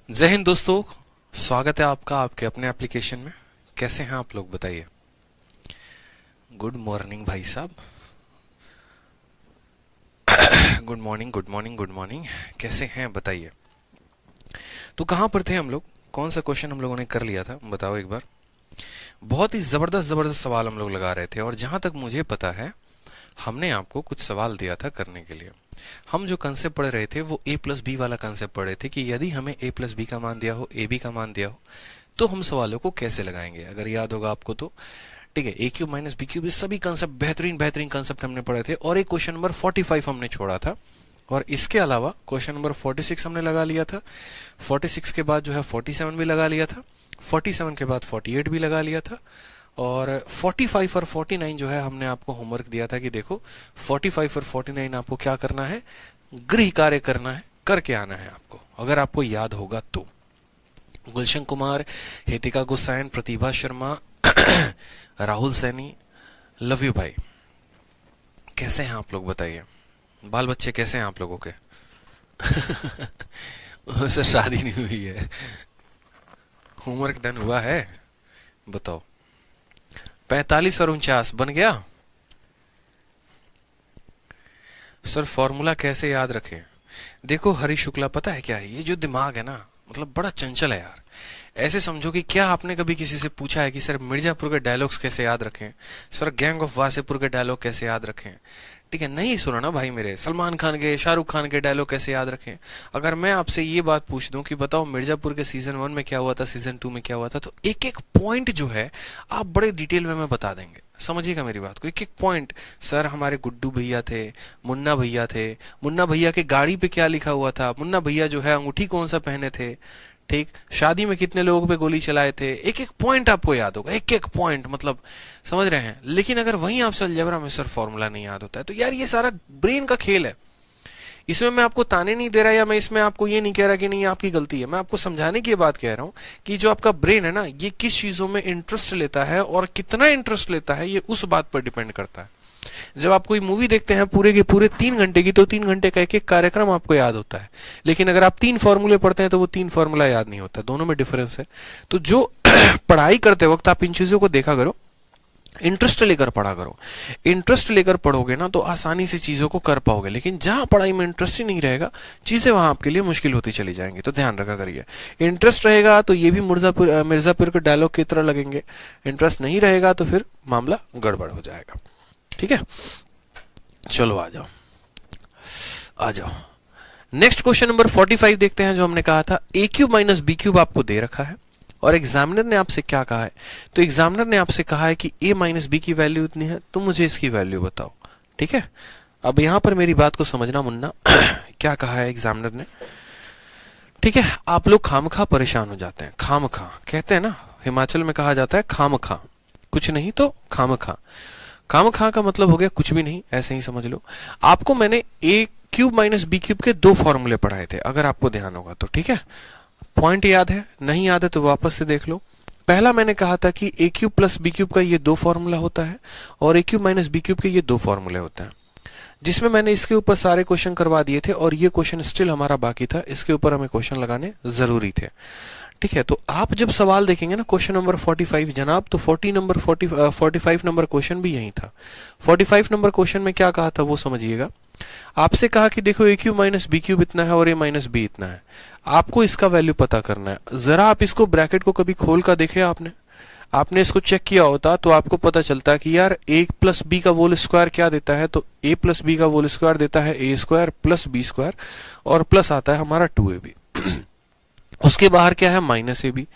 जय हिंद दोस्तों। स्वागत है आपका आपके अपने एप्लीकेशन में। कैसे हैं आप लोग बताइए। गुड मॉर्निंग भाई साहब। Good morning good morning good morning. कैसे हैं बताइए। तो कहाँ पर थे हम लोग, कौन सा क्वेश्चन हम लोगों ने कर लिया था बताओ एक बार। बहुत ही जबरदस्त जबरदस्त सवाल हम लोग लगा रहे थे और जहां तक मुझे पता है हमने आपको कुछ सवाल दिया था करने के लिए। हम जो कंसेप्ट पढ़ रहे थे वो ए प्लस बी वाला कंसेप्ट पढ़ रहे थे कि यदि हमें ए प्लस बी का मान दिया हो, ए बी का मान दिया हो, तो हम सवालों को कैसे लगाएंगे। अगर याद होगा आपको तो ठीक है, A cube minus B cube, ये सभी कंसेप्ट बेहतरीन बेहतरीन कंसेप्ट हमने पढ़े थे। और एक क्वेश्चन नंबर 45 हमने छोड़ा था और इसके अलावा क्वेश्चन नंबर 46 हमने लगा लिया था। 46 के बाद जो है 47 भी लगा लिया था। 47 के बाद 48 भी लगा लिया था। और 45 और 49 जो है हमने आपको होमवर्क दिया था कि देखो 45 और 49 आपको क्या करना है, गृह कार्य करना है, करके आना है आपको, अगर आपको याद होगा तो। गुलशन कुमार, हेतिका गुस्साइन, प्रतिभा शर्मा, राहुल सैनी, लव यू भाई। कैसे हैं आप लोग बताइए। बाल बच्चे कैसे हैं आप लोगों के। सर शादी नहीं हुई है। होमवर्क डन हुआ है बताओ। 45 और 49 बन गया। सर फॉर्मूला कैसे याद रखें। देखो हरी शुक्ला, पता है क्या है, ये जो दिमाग है ना मतलब बड़ा चंचल है यार। ऐसे समझो कि क्या आपने कभी किसी से पूछा है कि सर मिर्जापुर के डायलॉग्स कैसे याद रखें, सर गैंग ऑफ वासेपुर के डायलॉग कैसे याद रखें। ठीक है, नहीं सुना ना भाई मेरे, सलमान खान के, शाहरुख खान के डायलॉग कैसे याद रखें। अगर मैं आपसे ये बात पूछ दूं कि बताओ मिर्जापुर के सीजन 1 में क्या हुआ था, सीजन 2 में क्या हुआ था, तो एक एक पॉइंट जो है आप बड़े डिटेल में मैं बता देंगे। समझिएगा मेरी बात को, एक एक पॉइंट। सर हमारे गुड्डू भैया थे, मुन्ना भैया थे, मुन्ना भैया के गाड़ी पे क्या लिखा हुआ था, मुन्ना भैया जो है अंगूठी कौन सा पहने थे, ठीक, शादी में कितने लोगों पे गोली चलाए थे, एक एक पॉइंट आपको याद होगा, एक एक पॉइंट, मतलब समझ रहे हैं। लेकिन अगर वहीं आपसे अलजेब्रा में सर फॉर्मूला नहीं याद होता है तो यार ये सारा ब्रेन का खेल है। इसमें मैं आपको ताने नहीं दे रहा या मैं इसमें आपको ये नहीं कह रहा कि नहीं आपकी गलती है, मैं आपको समझाने की बात कह रहा हूं कि जो आपका ब्रेन है ना ये किस चीजों में इंटरेस्ट लेता है और कितना इंटरेस्ट लेता है ये उस बात पर डिपेंड करता है। जब आप कोई मूवी देखते हैं पूरे के पूरे 3 घंटे की, तो 3 घंटे का एक एक कार्यक्रम आपको याद होता है। लेकिन अगर आप 3 फॉर्मूले पढ़ते हैं तो वो 3 फॉर्मूला याद नहीं होता, दोनों में डिफरेंस है। तो जो पढ़ाई करते वक्त आप इन चीजों को देखा करो, इंटरेस्ट लेकर पढ़ा करो। इंटरेस्ट लेकर पढ़ोगे ना तो आसानी से चीजों को कर पाओगे। लेकिन जहां पढ़ाई में इंटरेस्ट ही नहीं रहेगा, चीजें वहां आपके लिए मुश्किल होती चली जाएंगी। तो ध्यान रखा करिए, इंटरेस्ट रहेगा तो ये भी मिर्जापुर के डायलॉग की तरह लगेंगे, इंटरेस्ट नहीं रहेगा तो फिर मामला गड़बड़ हो जाएगा। ठीक है, चलो आ जाओ आ जाओ। नेक्स्ट क्वेश्चन नंबर 45 देखते हैं। जो हमने कहा था ए क्यूब माइनस बी क्यूब आपको दे रखा है और एग्जामिनर ने आपसे क्या कहा है, तो एग्जामिनर ने आपसे कहा है कि a माइनस बी की वैल्यू इतनी है, तो मुझे इसकी वैल्यू बताओ। ठीक है, अब यहां पर मेरी बात को समझना मुन्ना। क्या कहा है एग्जामिनर ने। ठीक है, आप लोग खामखा परेशान हो जाते हैं, खामखा कहते हैं ना, हिमाचल में कहा जाता है खामखा, कुछ नहीं तो खामखा। खामखा का मतलब हो गया कुछ भी नहीं, ऐसे ही समझ लो। आपको मैंने ए क्यूब माइनस बी क्यूब के 2 फॉर्मूले पढ़ाए थे, अगर आपको ध्यान होगा तो। ठीक है, पॉइंट याद है, नहीं याद है तो वापस से देख लो। पहला मैंने कहा था कि a cube plus B cube का ये 2 फॉर्मूला होता है और ए क्यूब माइनस बी क्यूब के ये 2 फॉर्मूले होते हैं, जिसमें मैंने इसके ऊपर सारे क्वेश्चन करवा दिए थे और ये क्वेश्चन स्टिल हमारा बाकी था, इसके ऊपर हमें क्वेश्चन लगाने जरूरी थे। ठीक है, तो आप जब सवाल देखेंगे ना क्वेश्चन नंबर 45 जनाब, तो 45 नंबर क्वेश्चन भी यही था। 45 नंबर क्वेश्चन में क्या कहा था वो समझिएगा। आपसे कहा कि देखो ए क्यूब माइनस बी क्यूब इतना है और ए माइनस बी इतना है, आपको इसका वैल्यू पता करना है। जरा आप इसको ब्रैकेट को कभी खोल कर देखे आपने इसको चेक किया होता तो आपको पता चलता कि यार ए प्लस बी का होल स्क्वायर क्या देता है, तो ए प्लस बी का होल स्क्वायर देता है ए स्क्वायर प्लस बी स्क्वायर और प्लस आता है हमारा 2ab। उसके बाहर क्या है, माइनस ए बी।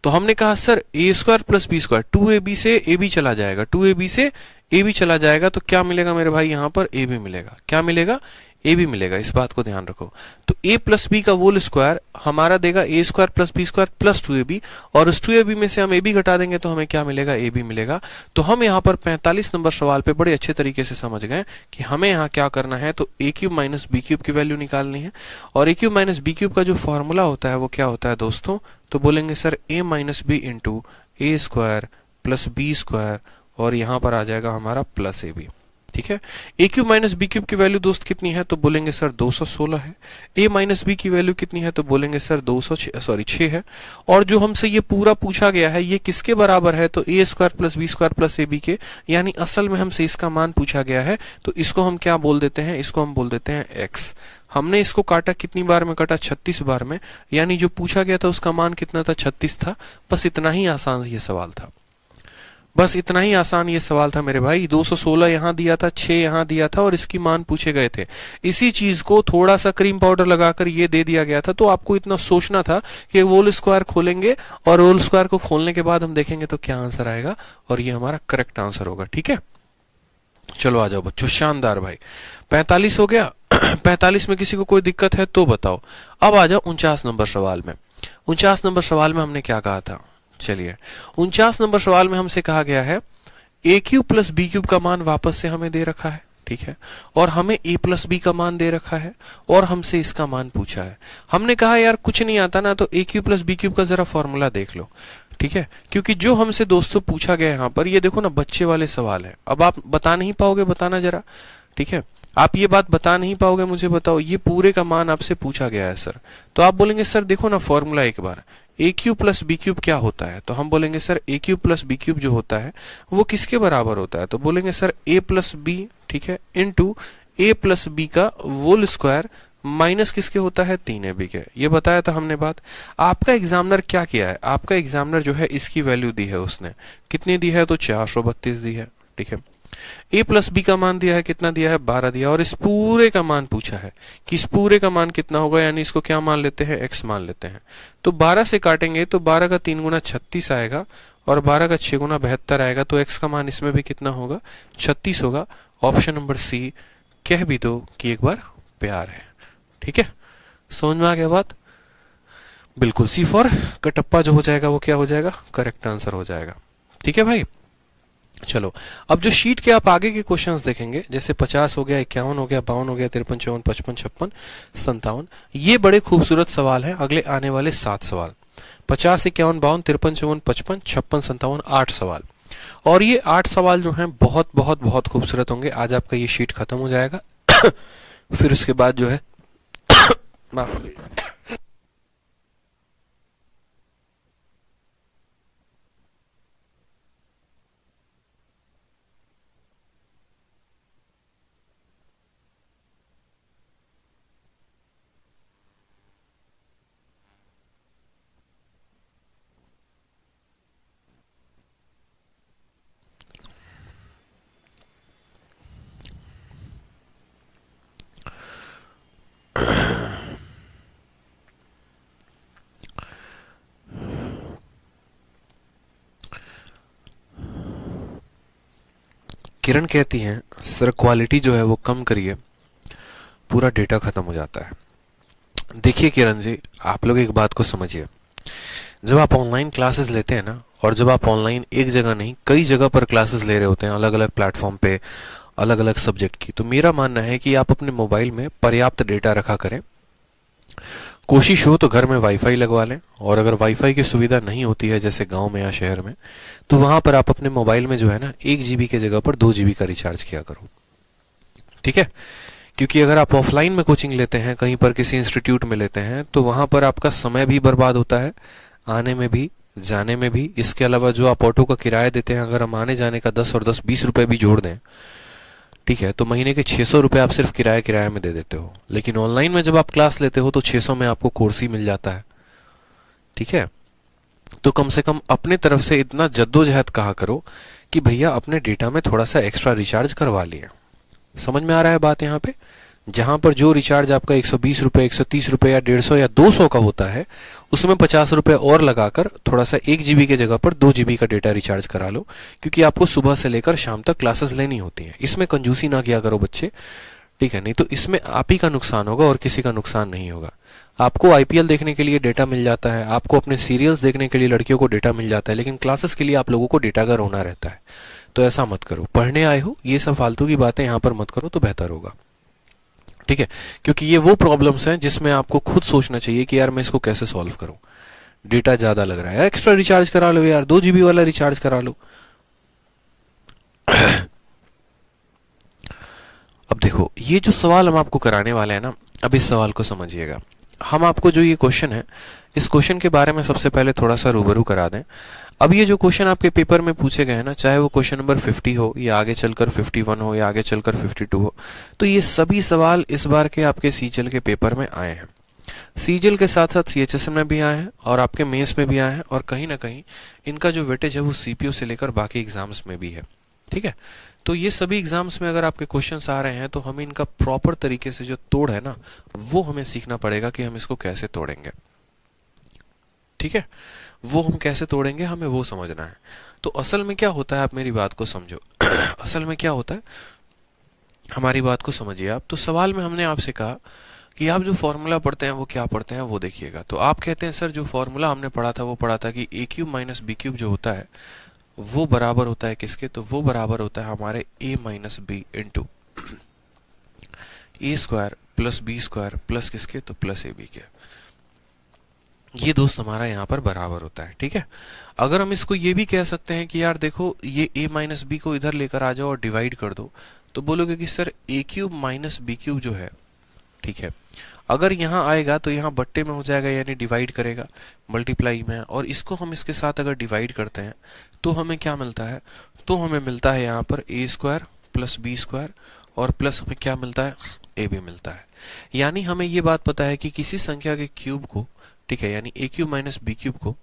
तो हमने कहा sir A square plus B square, 2ab से ए बी चला जाएगा, 2ab से ए बी चला जाएगा, तो क्या मिलेगा मेरे भाई, यहां पर ए बी मिलेगा। क्या मिलेगा, ए बी मिलेगा। इस बात को ध्यान रखो। तो ए प्लस बी का होल स्क्वायर हमारा देगा A square plus B square plus 2ab, और उस 2ab में से हम ए बी घटा देंगे तो हमें क्या मिलेगा, ए बी मिलेगा। तो हम यहाँ पर 45 नंबर सवाल पे बड़े अच्छे तरीके से समझ गए कि हमें यहाँ क्या करना है, तो ए क्यूब माइनस बी क्यूब की वैल्यू निकालनी है। और ए क्यूब माइनस बी क्यूब का जो फॉर्मूला होता है वो क्या होता है दोस्तों, तो बोलेंगे सर ए माइनस बी इंटू ए स्क्वायर प्लस बी स्क्वायर और यहां पर आ जाएगा हमारा प्लस ए बी। ठीक है। A cube minus B cube की वैल्यू दोस्त कितनी है, तो बोलेंगे सर 216 है। ए माइनस बी की वैल्यू कितनी है, तो बोलेंगे सर 6 है। और जो हमसे ये पूरा पूछा गया है ये किसके बराबर है, तो A square plus B square plus A B के, यानी असल में हमसे इसका मान पूछा गया है। तो इसको हम क्या बोल देते हैं, इसको हम बोल देते हैं एक्स। हमने इसको काटा कितनी बार में काटा, 36 बार में, यानी जो पूछा गया था उसका मान कितना था, 36 था। बस इतना ही आसान ये सवाल था, बस इतना ही आसान ये सवाल था मेरे भाई। 216 यहां दिया था, 6 यहां दिया था और इसकी मान पूछे गए थे। इसी चीज को थोड़ा सा क्रीम पाउडर लगाकर ये दे दिया गया था। तो आपको इतना सोचना था कि होल स्क्वायर खोलेंगे और होल स्क्वायर को खोलने के बाद हम देखेंगे तो क्या आंसर आएगा, और ये हमारा करेक्ट आंसर होगा। ठीक है, चलो आ जाओ बच्चों, शानदार भाई। 45 हो गया। 45 में किसी को कोई दिक्कत है तो बताओ। अब आ जाओ 49 नंबर सवाल में। 49 नंबर सवाल में हमने क्या कहा था, चलिए 49 नंबर सवाल में हमसे कहा गया है A cube plus B cube का मान वापस से हमें दे रखा है। ठीक है, और हमें ए प्लस बी का मान दे रखा है और हमसे इसका मान पूछा है। हमने कहा यार कुछ नहीं आता ना, तो ए क्यूब प्लस बी क्यूब का जरा फॉर्मूला देख लो। ठीक है, क्योंकि जो हमसे दोस्तों पूछा गया यहाँ पर, ये देखो ना बच्चे वाले सवाल है। अब आप बता नहीं पाओगे, बताना जरा। ठीक है, आप ये बात बता नहीं पाओगे, मुझे बताओ। ये पूरे का मान आपसे पूछा गया है सर, तो आप बोलेंगे सर देखो ना फॉर्मूला एक बार, ए क्यूब प्लस बी क्यूब क्या होता है, तो हम बोलेंगे सर ए क्यूब प्लस बी क्यूब जो होता है वो किसके बराबर होता है, तो बोलेंगे सर ए प्लस बी, ठीक है, इंटू ए प्लस बी का होल स्क्वायर माइनस किसके होता है, 3ab के। ये बताया था हमने बात। आपका एग्जामिनर क्या किया है, आपका एग्जामिनर जो है इसकी वैल्यू दी है उसने, कितनी दी है, तो 432 दी है। ठीक है, ए प्लस बी का मान दिया है, कितना दिया है, 12 दिया, और इस पूरे का मान पूछा है कि इस पूरे का मान कितना होगा, यानी इसको क्या मान लेते हैं, x मान लेते हैं। तो 12 से काटेंगे तो 12 का 3 गुना 36 आएगा और 12 का 6 गुना 72 आएगा। तो x का मान इसमें भी कितना होगा, 36 होगा। ऑप्शन नंबर सी कह भी दो कि एक बार प्यार है। ठीक है, समझ में आ गया बात, बिल्कुल। सी फॉर कटप्पा जो हो जाएगा वो क्या हो जाएगा, करेक्ट आंसर हो जाएगा। ठीक है भाई, चलो अब जो शीट के आप आगे के क्वेश्चंस देखेंगे, जैसे 50 हो गया, 51 हो गया, 52 हो गया, 53, 54, 55, 56, 57, ये बड़े खूबसूरत सवाल हैं। अगले आने वाले 7 सवाल, 50, 51, 52, 53, 54, 55, 56, 57, 8 सवाल, और ये 8 सवाल जो हैं बहुत बहुत बहुत खूबसूरत होंगे। आज आपका ये शीट खत्म हो जाएगा फिर उसके बाद जो है माफ किरण कहती हैं सर क्वालिटी जो है वो कम करिए, पूरा डेटा खत्म हो जाता है। देखिए किरण जी, आप लोग एक बात को समझिए, जब आप ऑनलाइन क्लासेस लेते हैं ना, और जब आप ऑनलाइन एक जगह नहीं कई जगह पर क्लासेस ले रहे होते हैं, अलग अलग प्लेटफॉर्म पे अलग अलग सब्जेक्ट की, तो मेरा मानना है कि आप अपने मोबाइल में पर्याप्त डेटा रखा करें। कोशिश हो तो घर में वाईफाई लगवा लें, और अगर वाईफाई की सुविधा नहीं होती है जैसे गांव में या शहर में, तो वहां पर आप अपने मोबाइल में जो है ना 1 GB की जगह पर 2 GB का रिचार्ज किया करो। ठीक है, क्योंकि अगर आप ऑफलाइन में कोचिंग लेते हैं, कहीं पर किसी इंस्टीट्यूट में लेते हैं, तो वहां पर आपका समय भी बर्बाद होता है, आने में भी जाने में भी। इसके अलावा जो आप ऑटो का किराया देते हैं, अगर हम आने जाने का 10 और 10 20 रुपए भी जोड़ दें, ठीक है, तो महीने के 600 रुपए आप सिर्फ किराया में दे देते हो। लेकिन ऑनलाइन में जब आप क्लास लेते हो तो 600 में आपको कोर्स ही मिल जाता है। ठीक है, तो कम से कम अपने तरफ से इतना जद्दोजहद कहा करो कि भैया अपने डेटा में थोड़ा सा एक्स्ट्रा रिचार्ज करवा लिए। समझ में आ रहा है बात यहाँ पे, जहां पर जो रिचार्ज आपका 120 रुपए, 130 रुपए या 150 या 200 का होता है, उसमें 50 रुपए और लगाकर थोड़ा सा 1 GB की जगह पर 2 GB का डेटा रिचार्ज करा लो, क्योंकि आपको सुबह से लेकर शाम तक क्लासेस लेनी होती हैं। इसमें कंजूसी ना किया करो बच्चे, ठीक है, नहीं तो इसमें आप ही का नुकसान होगा और किसी का नुकसान नहीं होगा। आपको IPL देखने के लिए डेटा मिल जाता है, आपको अपने सीरियल्स देखने के लिए लड़कियों को डेटा मिल जाता है, लेकिन क्लासेस के लिए आप लोगों को डेटा का रोना रहता है। तो ऐसा मत करो, पढ़ने आए हो, ये सब फालतू की बातें यहाँ पर मत करो तो बेहतर होगा। ठीक है, क्योंकि ये वो प्रॉब्लम्स हैं जिसमें आपको खुद सोचना चाहिए कि यार मैं इसको कैसे सॉल्व करूं। डेटा ज्यादा लग रहा है, एक्स्ट्रा रिचार्ज करा लो यार, 2 GB वाला रिचार्ज करा लो। अब देखो ये जो सवाल हम आपको कराने वाले हैं ना, अब इस सवाल को समझिएगा। हम आपको जो ये क्वेश्चन है, इस क्वेश्चन के बारे में सबसे पहले थोड़ा सा रूबरू करा दें। अब ये जो क्वेश्चन आपके पेपर में पूछे गए हैं ना, चाहे वो क्वेश्चन नंबर 50 हो या आगे चलकर 51 हो या आगे चलकर 52 हो, तो ये सभी सवाल इस बार के आपके सीजीएल के पेपर में आए हैं। सीजीएल के साथ साथ सीएचएसएल में भी आए हैं और आपके मेंस में भी आए हैं, और कहीं ना कहीं इनका जो वेटेज है वो सीपीयू से लेकर बाकी एग्जाम्स में भी है। ठीक है, तो ये सभी एग्जाम्स में अगर आपके क्वेश्चंस आ रहे हैं तो हमें इनका प्रॉपर तरीके से जो तोड़ है ना, वो हमें सीखना पड़ेगा कि हम इसको कैसे तोड़ेंगे। ठीक है, वो हम कैसे तोड़ेंगे हमें वो समझना है। तो असल में क्या होता है, आप मेरी बात को समझो। असल में क्या होता है, हमारी बात को समझिए आप। तो सवाल में हमने आपसे कहा कि आप जो फॉर्मूला पढ़ते हैं वो क्या पढ़ते हैं वो देखिएगा। तो आप कहते हैं सर जो फॉर्मूला हमने पढ़ा था वो पढ़ा था कि a cube minus B cube जो होता है वो बराबर होता है किसके, तो वो बराबर होता है हमारे a minus B into A square plus B square plus किसके, तो प्लस ए बी के। ये दोस्त हमारा यहाँ पर बराबर होता है। ठीक है, अगर हम इसको ये भी कह सकते हैं कि यार देखो ये a माइनस बी को इधर लेकर आ जाओ और डिवाइड कर दो, तो बोलोगे कि सर ए क्यूब माइनस बी क्यूब जो है, ठीक है, अगर यहाँ आएगा तो यहाँ बट्टे में हो जाएगा, यानी डिवाइड करेगा, मल्टीप्लाई में, और इसको हम इसके साथ अगर डिवाइड करते हैं तो हमें क्या मिलता है, तो हमें मिलता है यहाँ पर ए स्क्वायर प्लस बी स्क्वायर और प्लस हमें क्या मिलता है, ए भी मिलता है। यानी हमें ये बात पता है कि किसी संख्या के क्यूब को, ठीक है, यानी ए क्यूब माइनस बी क्यूब को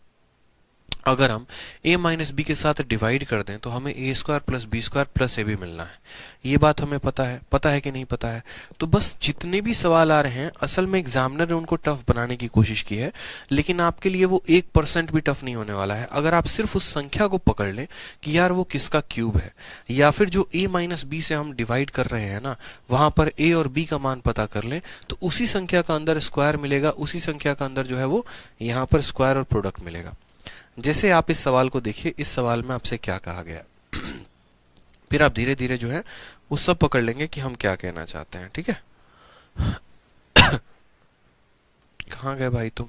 अगर हम a माइनस बी के साथ डिवाइड कर दें तो हमें A square plus B square plus A भी मिलना है। ये बात हमें पता है कि नहीं पता है। तो बस जितने भी सवाल आ रहे हैं असल में एग्जामिनर ने उनको टफ बनाने की कोशिश की है, लेकिन आपके लिए वो 1% भी टफ नहीं होने वाला है। अगर आप सिर्फ उस संख्या को पकड़ लें कि यार वो किसका क्यूब है, या फिर जो a माइनस बी से हम डिवाइड कर रहे हैं ना, वहां पर a और b का मान पता कर लें, तो उसी संख्या का अंदर स्क्वायर मिलेगा, उसी संख्या का अंदर जो है वो यहाँ पर स्क्वायर और प्रोडक्ट मिलेगा। जैसे आप इस सवाल को देखिए, इस सवाल में आपसे क्या कहा गया, फिर आप धीरे धीरे जो है वो सब पकड़ लेंगे कि हम क्या कहना चाहते हैं। ठीक है, कहाँ गए भाई तुम।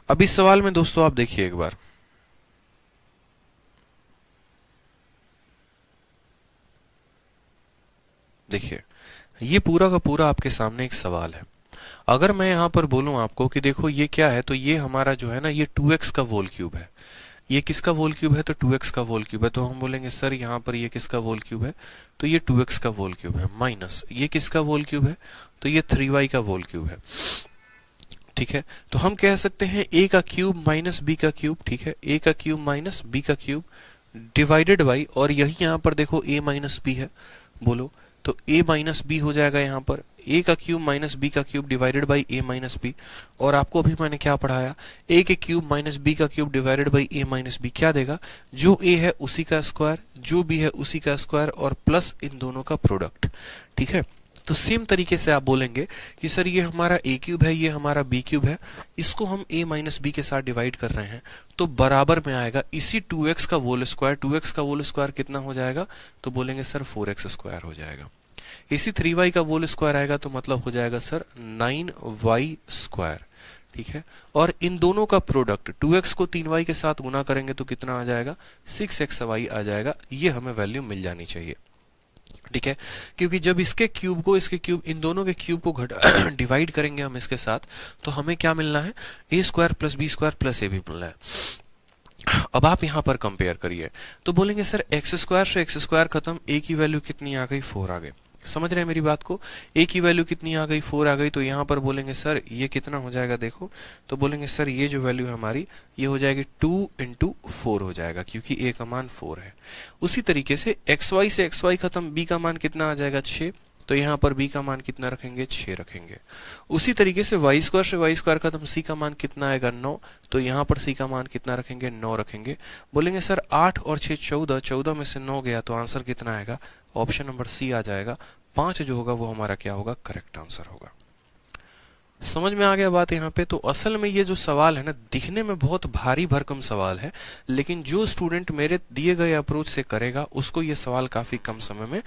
अब इस सवाल में दोस्तों आप देखिए एक बार, देखिए ये पूरा का पूरा आपके सामने एक सवाल है। अगर मैं यहां पर बोलूं आपको कि देखो ये क्या है, तो ये हमारा जो है ना ये 2x का होल क्यूब है। ये किसका होल क्यूब है, तो 2x का होल क्यूब है। तो हम बोलेंगे सर यहाँ पर ये किसका होल क्यूब है, तो ये 2x का होल क्यूब है, माइनस ये किसका होल क्यूब है, तो ये 3y का होल क्यूब है। ठीक है, तो हम कह सकते हैं a का क्यूब माइनस b का क्यूब, ठीक है, a का क्यूब माइनस b का क्यूब डिवाइडेड बाई, और यही यहाँ पर देखो a माइनस b है, बोलो तो a माइनस बी हो जाएगा यहाँ पर a का क्यूब माइनस b का cube divided by a minus B. और आपको अभी मैंने क्या पढ़ाया, a के क्यूब माइनस b का cube divided by a minus B क्या देगा, जो a है उसी का स्क्वायर, जो b है उसी का स्क्वायर, और प्लस इन दोनों का प्रोडक्ट। ठीक है, तो सेम तरीके से आप बोलेंगे कि सर ये हमारा a क्यूब है, ये हमारा b क्यूब है, इसको हम a माइनस बी के साथ डिवाइड कर रहे हैं, तो बराबर में आएगा इसी 2x का होल स्क्वायर। 2x का होल स्क्वायर कितना हो जाएगा, तो बोलेंगे सर 4x स्क्वायर हो जाएगा। इसी 3y का होल स्क्वायर आएगा तो मतलब हो जाएगा सर 9y स्क्वायर। ठीक है, और इन दोनों का प्रोडक्ट 2x को 3y के साथ गुना करेंगे तो कितना आ जाएगा, 6xy आ जाएगा। ये हमें वैल्यू मिल जानी चाहिए। ठीक है, क्योंकि जब इसके क्यूब को इसके क्यूब, इन दोनों के क्यूब को डिवाइड करेंगे हम इसके साथ, तो हमें क्या मिलना है, a square plus B square plus A भी मिलना है। अब आप यहां पर कंपेयर करिए, तो बोलेंगे सर एक्स स्क्वायर से एक्स स्क्वायर खत्म, a की वैल्यू कितनी आ गई, 4 आ गई। समझ रहे हैं मेरी बात को, a की वैल्यू कितनी आ गई, 4 आ गई। तो यहाँ पर बोलेंगे सर ये कितना हो जाएगा, देखो तो बोलेंगे सर ये जो वैल्यू है हमारी ये हो जाएगी 2 इंटू 4 हो जाएगा, क्योंकि a का मान 4 है। उसी तरीके से xy से xy खत्म, b का मान कितना आ जाएगा, 6, तो यहाँ पर b का मान कितना रखेंगे, 6 रखेंगे। उसी तरीके से y स्क्वायर से y स्क्वायर खत्म, c का मान कितना आएगा, 9, तो यहाँ पर c का मान कितना रखेंगे, 9 रखेंगे। बोलेंगे सर 8 और 6 14, 14 में से 9 गया तो आंसर कितना आएगा, ऑप्शन नंबर सी आ जाएगा। 5 जो होगा वो हमारा क्या होगा, करेक्ट आंसर होगा। समझ में आ गया बात यहाँ पे। तो असल में ये जो सवाल है ना, दिखने में बहुत भारी भरकम सवाल है, लेकिन जो स्टूडेंट मेरे दिए गए अप्रोच से करेगा उसको ये सवाल काफी कम समय में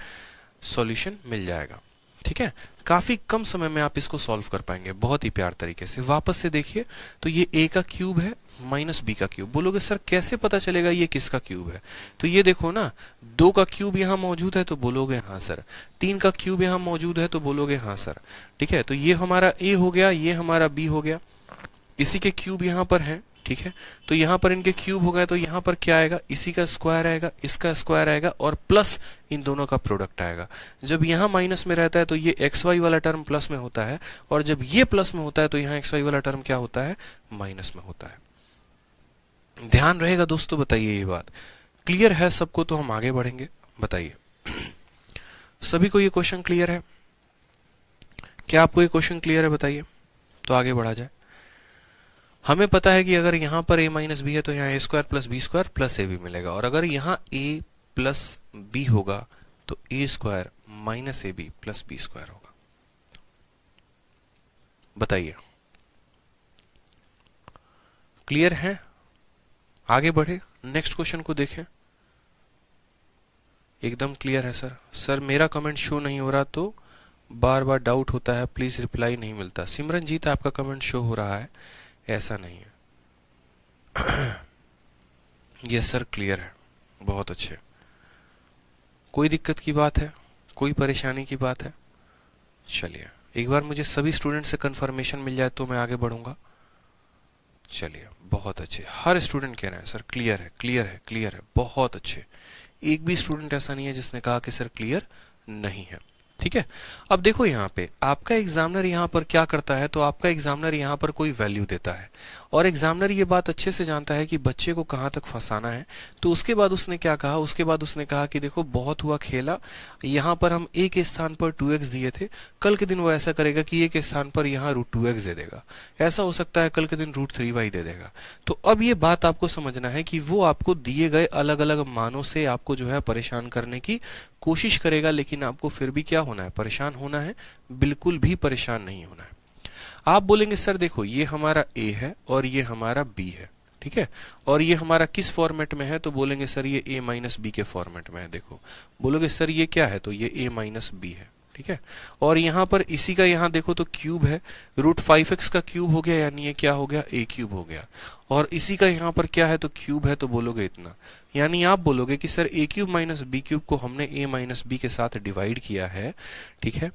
सॉल्यूशन मिल जाएगा। ठीक है, काफी कम समय में आप इसको सॉल्व कर पाएंगे बहुत ही प्यार तरीके से। वापस से देखिए, तो ये a का क्यूब है माइनस b का क्यूब। बोलोगे सर कैसे पता चलेगा ये किसका क्यूब है? तो ये देखो ना, 2 का क्यूब यहाँ मौजूद है तो बोलोगे हाँ सर, 3 का क्यूब यहाँ मौजूद है तो बोलोगे हाँ सर। ठीक है, तो ये हमारा a हो गया, ये हमारा b हो गया, इसी के क्यूब यहाँ पर है। ठीक है, तो यहाँ पर इनके क्यूब हो गए, तो यहाँ पर क्या आएगा, इसी का स्क्वायर आएगा, इसका स्क्वायर आएगा और प्लस इन दोनों का प्रोडक्ट आएगा। जब यहाँ माइनस में रहता है तो ये एक्स वाई वाला टर्म प्लस में होता है, और जब ये प्लस में होता है तो यहाँ एक्स वाई वाला टर्म क्या होता है, माइनस में होता है। ध्यान रहेगा दोस्तों, बताइए ये बात क्लियर है सबको? तो हम आगे बढ़ेंगे, बताइए सभी को ये क्वेश्चन क्लियर है? क्या आपको ये क्वेश्चन क्लियर है? बताइए, तो आगे बढ़ा जाए। हमें पता है कि अगर यहाँ पर a माइनस बी है तो यहाँ a square plus B square plus A B मिलेगा, और अगर यहाँ a प्लस बी होगा तो a square minus A B plus B square होगा। बताइए क्लियर है? आगे बढ़े, नेक्स्ट क्वेश्चन को देखें। एकदम क्लियर है सर। सर मेरा कमेंट शो नहीं हो रहा तो बार बार डाउट होता है, प्लीज रिप्लाई नहीं मिलता। सिमरनजीत आपका कमेंट शो हो रहा है, ऐसा नहीं है। यस सर क्लियर है, बहुत अच्छे। कोई दिक्कत की बात है, कोई परेशानी की बात है? चलिए एक बार मुझे सभी स्टूडेंट से कंफर्मेशन मिल जाए तो मैं आगे बढ़ूंगा। चलिए बहुत अच्छे, हर स्टूडेंट कह रहे हैं सर क्लियर है, क्लियर है, क्लियर है, बहुत अच्छे। एक भी स्टूडेंट ऐसा नहीं है जिसने कहा कि सर क्लियर नहीं है। ठीक है, अब देखो यहाँ पे आपका एग्जामिनर यहाँ पर क्या करता है, तो आपका एग्जामिनर यहाँ पर कोई वैल्यू देता है, और एग्जामिनर ये बात अच्छे से जानता है कि बच्चे को कहाँ तक फंसाना है। तो उसके बाद उसने क्या कहा, उसके बाद उसने कहा कि देखो बहुत हुआ खेला, यहाँ पर हम a के स्थान पर 2x दिए थे, कल के दिन वो ऐसा करेगा कि a के स्थान पर यहाँ √2x दे देगा। ऐसा हो सकता है कल के दिन √3y दे देगा। तो अब ये बात आपको समझना है कि वो आपको दिए गए अलग अलग मानों से आपको जो है परेशान करने की कोशिश करेगा, लेकिन आपको फिर भी क्या होना है, परेशान होना है, बिल्कुल भी परेशान नहीं होना है। आप बोलेंगे सर देखो ये हमारा a है और ये हमारा b है, ठीक है, और ये हमारा किस फॉर्मेट में है, तो बोलेंगे सर ये a माइनस बी के फॉर्मेट में है। देखो बोलोगे सर ये क्या है, तो ये a माइनस बी है। ठीक है, और यहाँ पर इसी का यहाँ देखो तो क्यूब है, √5x का क्यूब हो गया, यानी ये क्या हो गया, a क्यूब हो गया, और इसी का यहाँ पर क्या है, तो क्यूब है, तो बोलोगे इतना। यानी आप बोलोगे कि sir a cube minus B cube को हमने a माइनस बी के साथ डिवाइड किया है। ठीक है,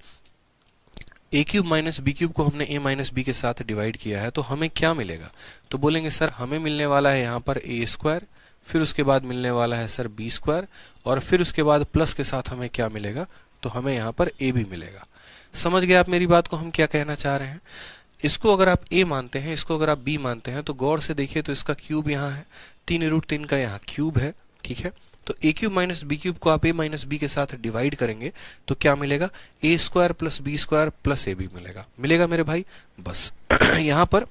a cube minus B cube को हमने a माइनस बी के साथ डिवाइड किया है, तो हमें क्या मिलेगा, तो बोलेंगे सर हमें मिलने वाला है यहाँ पर a स्क्वायर, फिर उसके बाद मिलने वाला है सर b स्क्वायर, और फिर उसके बाद प्लस के साथ हमें क्या मिलेगा, तो हमें यहाँ पर a भी मिलेगा। समझ गए आप मेरी बात को, हम क्या कहना चाह रहे हैं? इसको अगर आप a मानते हैं, इसको अगर आप b मानते हैं, तो गौर से देखिए तो इसका क्यूब यहाँ है, 3√3 का यहाँ क्यूब है। ठीक है, तो a cube minus B cube को आप a माइनस बी के साथ डिवाइड करेंगे तो क्या मिलेगा, a square plus B square plus A B मिलेगा। मिलेगा मेरे भाई, बस यहाँ पर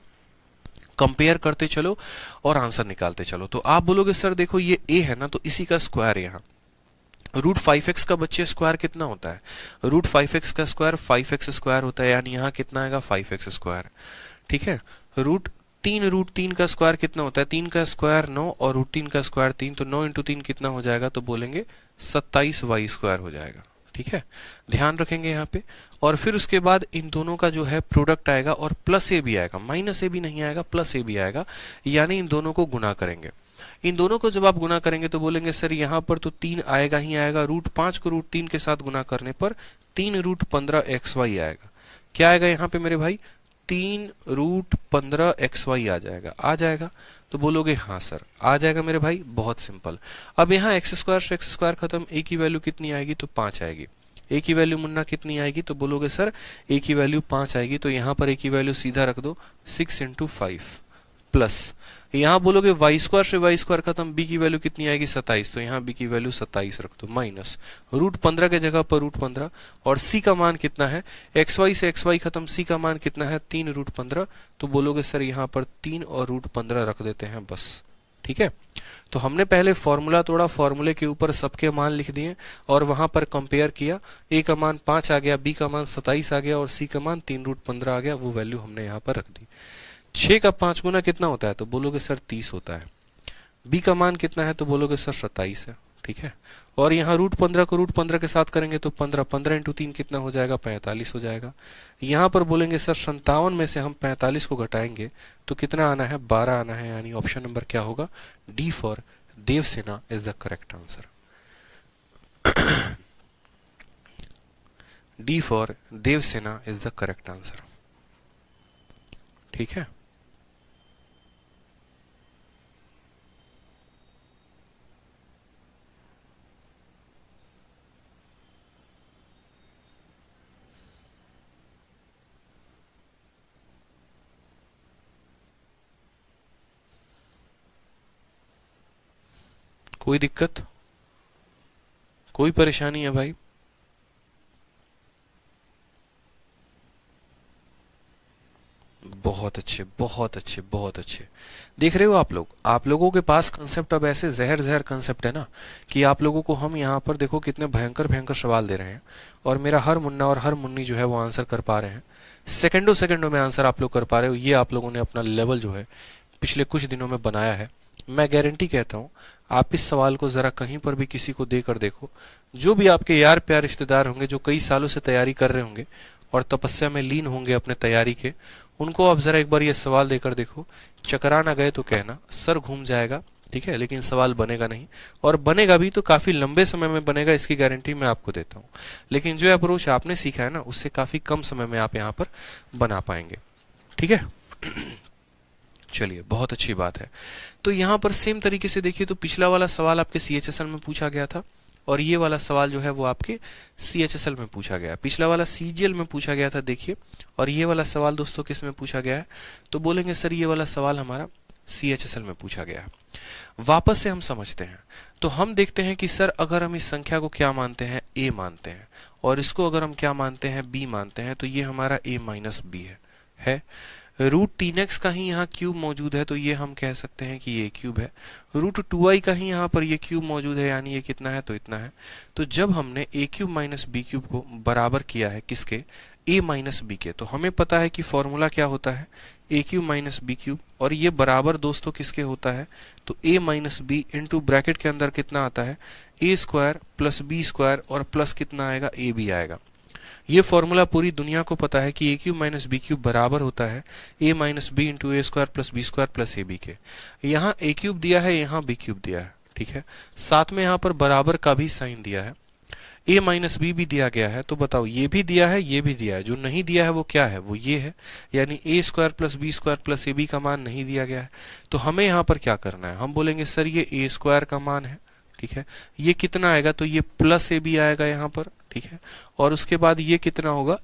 कंपेयर करते चलो और आंसर निकालते चलो। तो आप बोलोगे सर देखो ये a है ना, तो इसी का स्क्वायर यहाँ √5x का बच्चे स्क्वायर कितना होता है, √5x का स्क्वायर 5x स्क्वायर होता है, यानी यहाँ कितना आएगा 5x स्क्वायर। ठीक है, √3 का स्क्वायर कितना होता है, 3 का स्क्वायर 9 और √3 का स्क्वायर 3, तो 9 × 3 कितना हो जाएगा, तो बोलेंगे 27y स्क्वायर हो जाएगा। ठीक है, ध्यान रखेंगे यहाँ पे, और फिर उसके बाद इन दोनों का जो है प्रोडक्ट आएगा, और प्लस ए भी आएगा, माइनस ए भी नहीं आएगा, प्लस ए भी आएगा, यानी इन दोनों को गुना करेंगे। इन दोनों को जब आप गुना करेंगे तो बोलेंगे सर यहाँ पर तो 3 आएगा ही आएगा, √5 को √3 के साथ गुना करने पर 3√15xy आएगा। क्या आएगा यहाँ पे मेरे भाई, 3√15xy आ जाएगा, आ जाएगा, तो बोलोगे हाँ सर आ जाएगा मेरे भाई, बहुत सिंपल। अब यहाँ x स्क्वायर से x स्क्वायर खत्म, a की वैल्यू कितनी आएगी, तो 5 आएगी। a की वैल्यू मुन्ना कितनी आएगी, तो बोलोगे सर a की वैल्यू 5 आएगी, तो यहाँ पर a की वैल्यू सीधा रख दो 6 × 5 प्लस, यहाँ बोलोगे y स्क्वायर से y स्क्वायर खत्म, b की वैल्यू कितनी आएगी 27, तो यहाँ b की वैल्यू 27 रख दो, माइनस √15 के जगह पर √15, और c का मान कितना है, xy से xy खत्म, c का मान कितना है 3√15, तो बोलोगे सर यहाँ पर 3 और √15 रख देते हैं बस। ठीक है, तो हमने पहले फॉर्मूला तोड़ा, फॉर्मूले के ऊपर सबके मान लिख दिए और वहां पर कंपेयर किया, a का मान 5 आ गया, b का मान 27 आ गया और c का मान 3√15 आ गया, वो वैल्यू हमने यहाँ पर रख दी। 6 का 5 गुना कितना होता है, तो बोलोगे सर 30 होता है। b का मान कितना है, तो बोलोगे सर 27 है। ठीक है। और यहाँ √15 को √15 के साथ करेंगे तो 15, 15 इंटू 3 कितना हो जाएगा, 45 हो जाएगा। यहाँ पर बोलेंगे सर 57 में से हम 45 को घटाएंगे तो कितना आना है, 12 आना है, यानी ऑप्शन नंबर क्या होगा, D for Devsena is the correct answer. D for Devsena is the correct answer. ठीक है। कोई दिक्कत, कोई परेशानी है भाई? बहुत अच्छे, बहुत अच्छे, बहुत अच्छे। देख रहे हो आप लोगों के पास कंसेप्ट अब ऐसे जहर जहर कंसेप्ट है ना, कि आप लोगों को हम यहाँ पर देखो कितने भयंकर भयंकर सवाल दे रहे हैं, और मेरा हर मुन्ना और हर मुन्नी जो है वो आंसर कर पा रहे हैं। सेकंडों सेकंडों में आंसर आप लोग कर पा रहे हो। ये आप लोगों ने अपना लेवल जो है पिछले कुछ दिनों में बनाया है। मैं गारंटी कहता हूँ, आप इस सवाल को जरा कहीं पर भी किसी को देकर देखो, जो भी आपके यार प्यार रिश्तेदार होंगे, जो कई सालों से तैयारी कर रहे होंगे और तपस्या में लीन होंगे अपने तैयारी के, उनको आप जरा एक बार ये सवाल देकर देखो, चकरा ना गए तो कहना, सर घूम जाएगा, ठीक है, लेकिन सवाल बनेगा नहीं, और बनेगा भी तो काफी लंबे समय में बनेगा, इसकी गारंटी मैं आपको देता हूँ। लेकिन जो अप्रोच आपने सीखा है ना, उससे काफी कम समय में आप यहाँ पर बना पाएंगे। ठीक है। चलिए, बहुत अच्छी बात है। तो यहाँ पर सेम तरीके से देखिए, तो पिछला वाला सवाल आपके CHSL में पूछा गया था, और ये वाला सवाल जो है वो आपके CHSL में पूछा गया। पिछला वाला CGL में पूछा गया था, देखिए, और ये वाला सवाल दोस्तों किस में पूछा गया है, तो बोलेंगे सर ये वाला सवाल हमारा CHSL में पूछा गया है। वापस से हम समझते हैं, तो हम देखते हैं कि सर अगर हम इस संख्या को क्या मानते हैं, a मानते हैं, और इसको अगर हम क्या मानते हैं, b मानते हैं, तो ये हमारा a माइनस b है। √3x का ही यहाँ क्यूब मौजूद है, तो ये हम कह सकते हैं कि ये क्यूब है। √2i का ही यहाँ पर ये क्यूब मौजूद है, यानी ये कितना है, तो इतना है। तो जब हमने a cube minus b cube को बराबर किया है किसके, a माइनस b के, तो हमें पता है कि फॉर्मूला क्या होता है, a cube minus b cube, और ये बराबर दोस्तों किसके होता है, तो a minus b into bracket के अंदर कितना आता है, a square plus b square, और प्लस कितना आएगा, a b आएगा। ये फॉर्मूला पूरी दुनिया को पता है कि a cube minus b cube बराबर होता है a minus B into A square plus B square plus A B के। यहाँ a क्यूब दिया है, यहाँ b क्यूब दिया है, ठीक है। साथ में यहाँ पर बराबर का भी साइन दिया है, a माइनस बी भी दिया गया है। तो बताओ, ये भी दिया है, ये भी दिया है, जो नहीं दिया है वो क्या है, वो ये है, यानी a square plus B square plus A B का मान नहीं दिया गया है। तो हमें यहाँ पर क्या करना है, हम बोलेंगे सर ये a स्क्वायर का मान है, ठीक है, ये कितना आएगा, तो ये प्लस ए बी आएगा यहाँ पर, ठीक है, और उसके बाद ये कितना होगा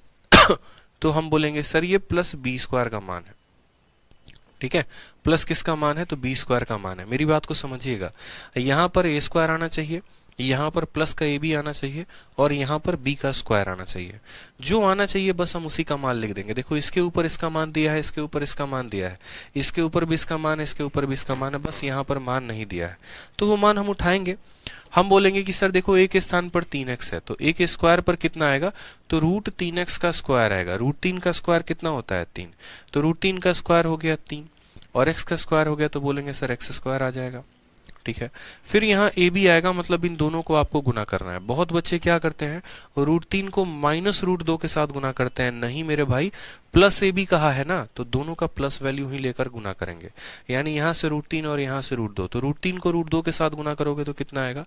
तो हम बोलेंगे सर ये प्लस बी स्क्वायर का मान है, ठीक है। प्लस किसका मान है, तो बी स्क्वायर का मान है। मेरी बात को समझिएगा, यहाँ पर a स्क्वायर आना चाहिए, यहाँ पर प्लस का ए बी आना चाहिए, और यहाँ पर b का स्क्वायर आना चाहिए। जो आना चाहिए बस हम उसी का मान लिख देंगे। देखो, इसके ऊपर इसका मान दिया है, इसके ऊपर इसका मान दिया है, इसके ऊपर भी इसका मान है, इसके ऊपर भी इसका मान है, बस यहाँ पर मान नहीं दिया है, तो वो मान हम उठाएंगे। हम बोलेंगे कि सर देखो, a के स्थान पर 3x है, तो a के स्क्वायर पर कितना आएगा, तो √3x का स्क्वायर आएगा। √3 का स्क्वायर कितना होता है, 3, तो √3 का स्क्वायर हो गया 3, और x का स्क्वायर हो गया, तो बोलेंगे सर x स्क्वायर आ जाएगा, ठीक है। फिर यहाँ a b आएगा, मतलब इन दोनों को आपको गुना करना है। बहुत बच्चे क्या करते हैं, √3 को माइनस √2 के साथ गुना करते हैं। नहीं मेरे भाई, प्लस a b कहा है ना, तो दोनों का प्लस वैल्यू ही लेकर गुना करेंगे, यानी यहाँ से √3 और यहाँ से √2, तो √3 को √2 के साथ गुना करोगे तो कितना आएगा,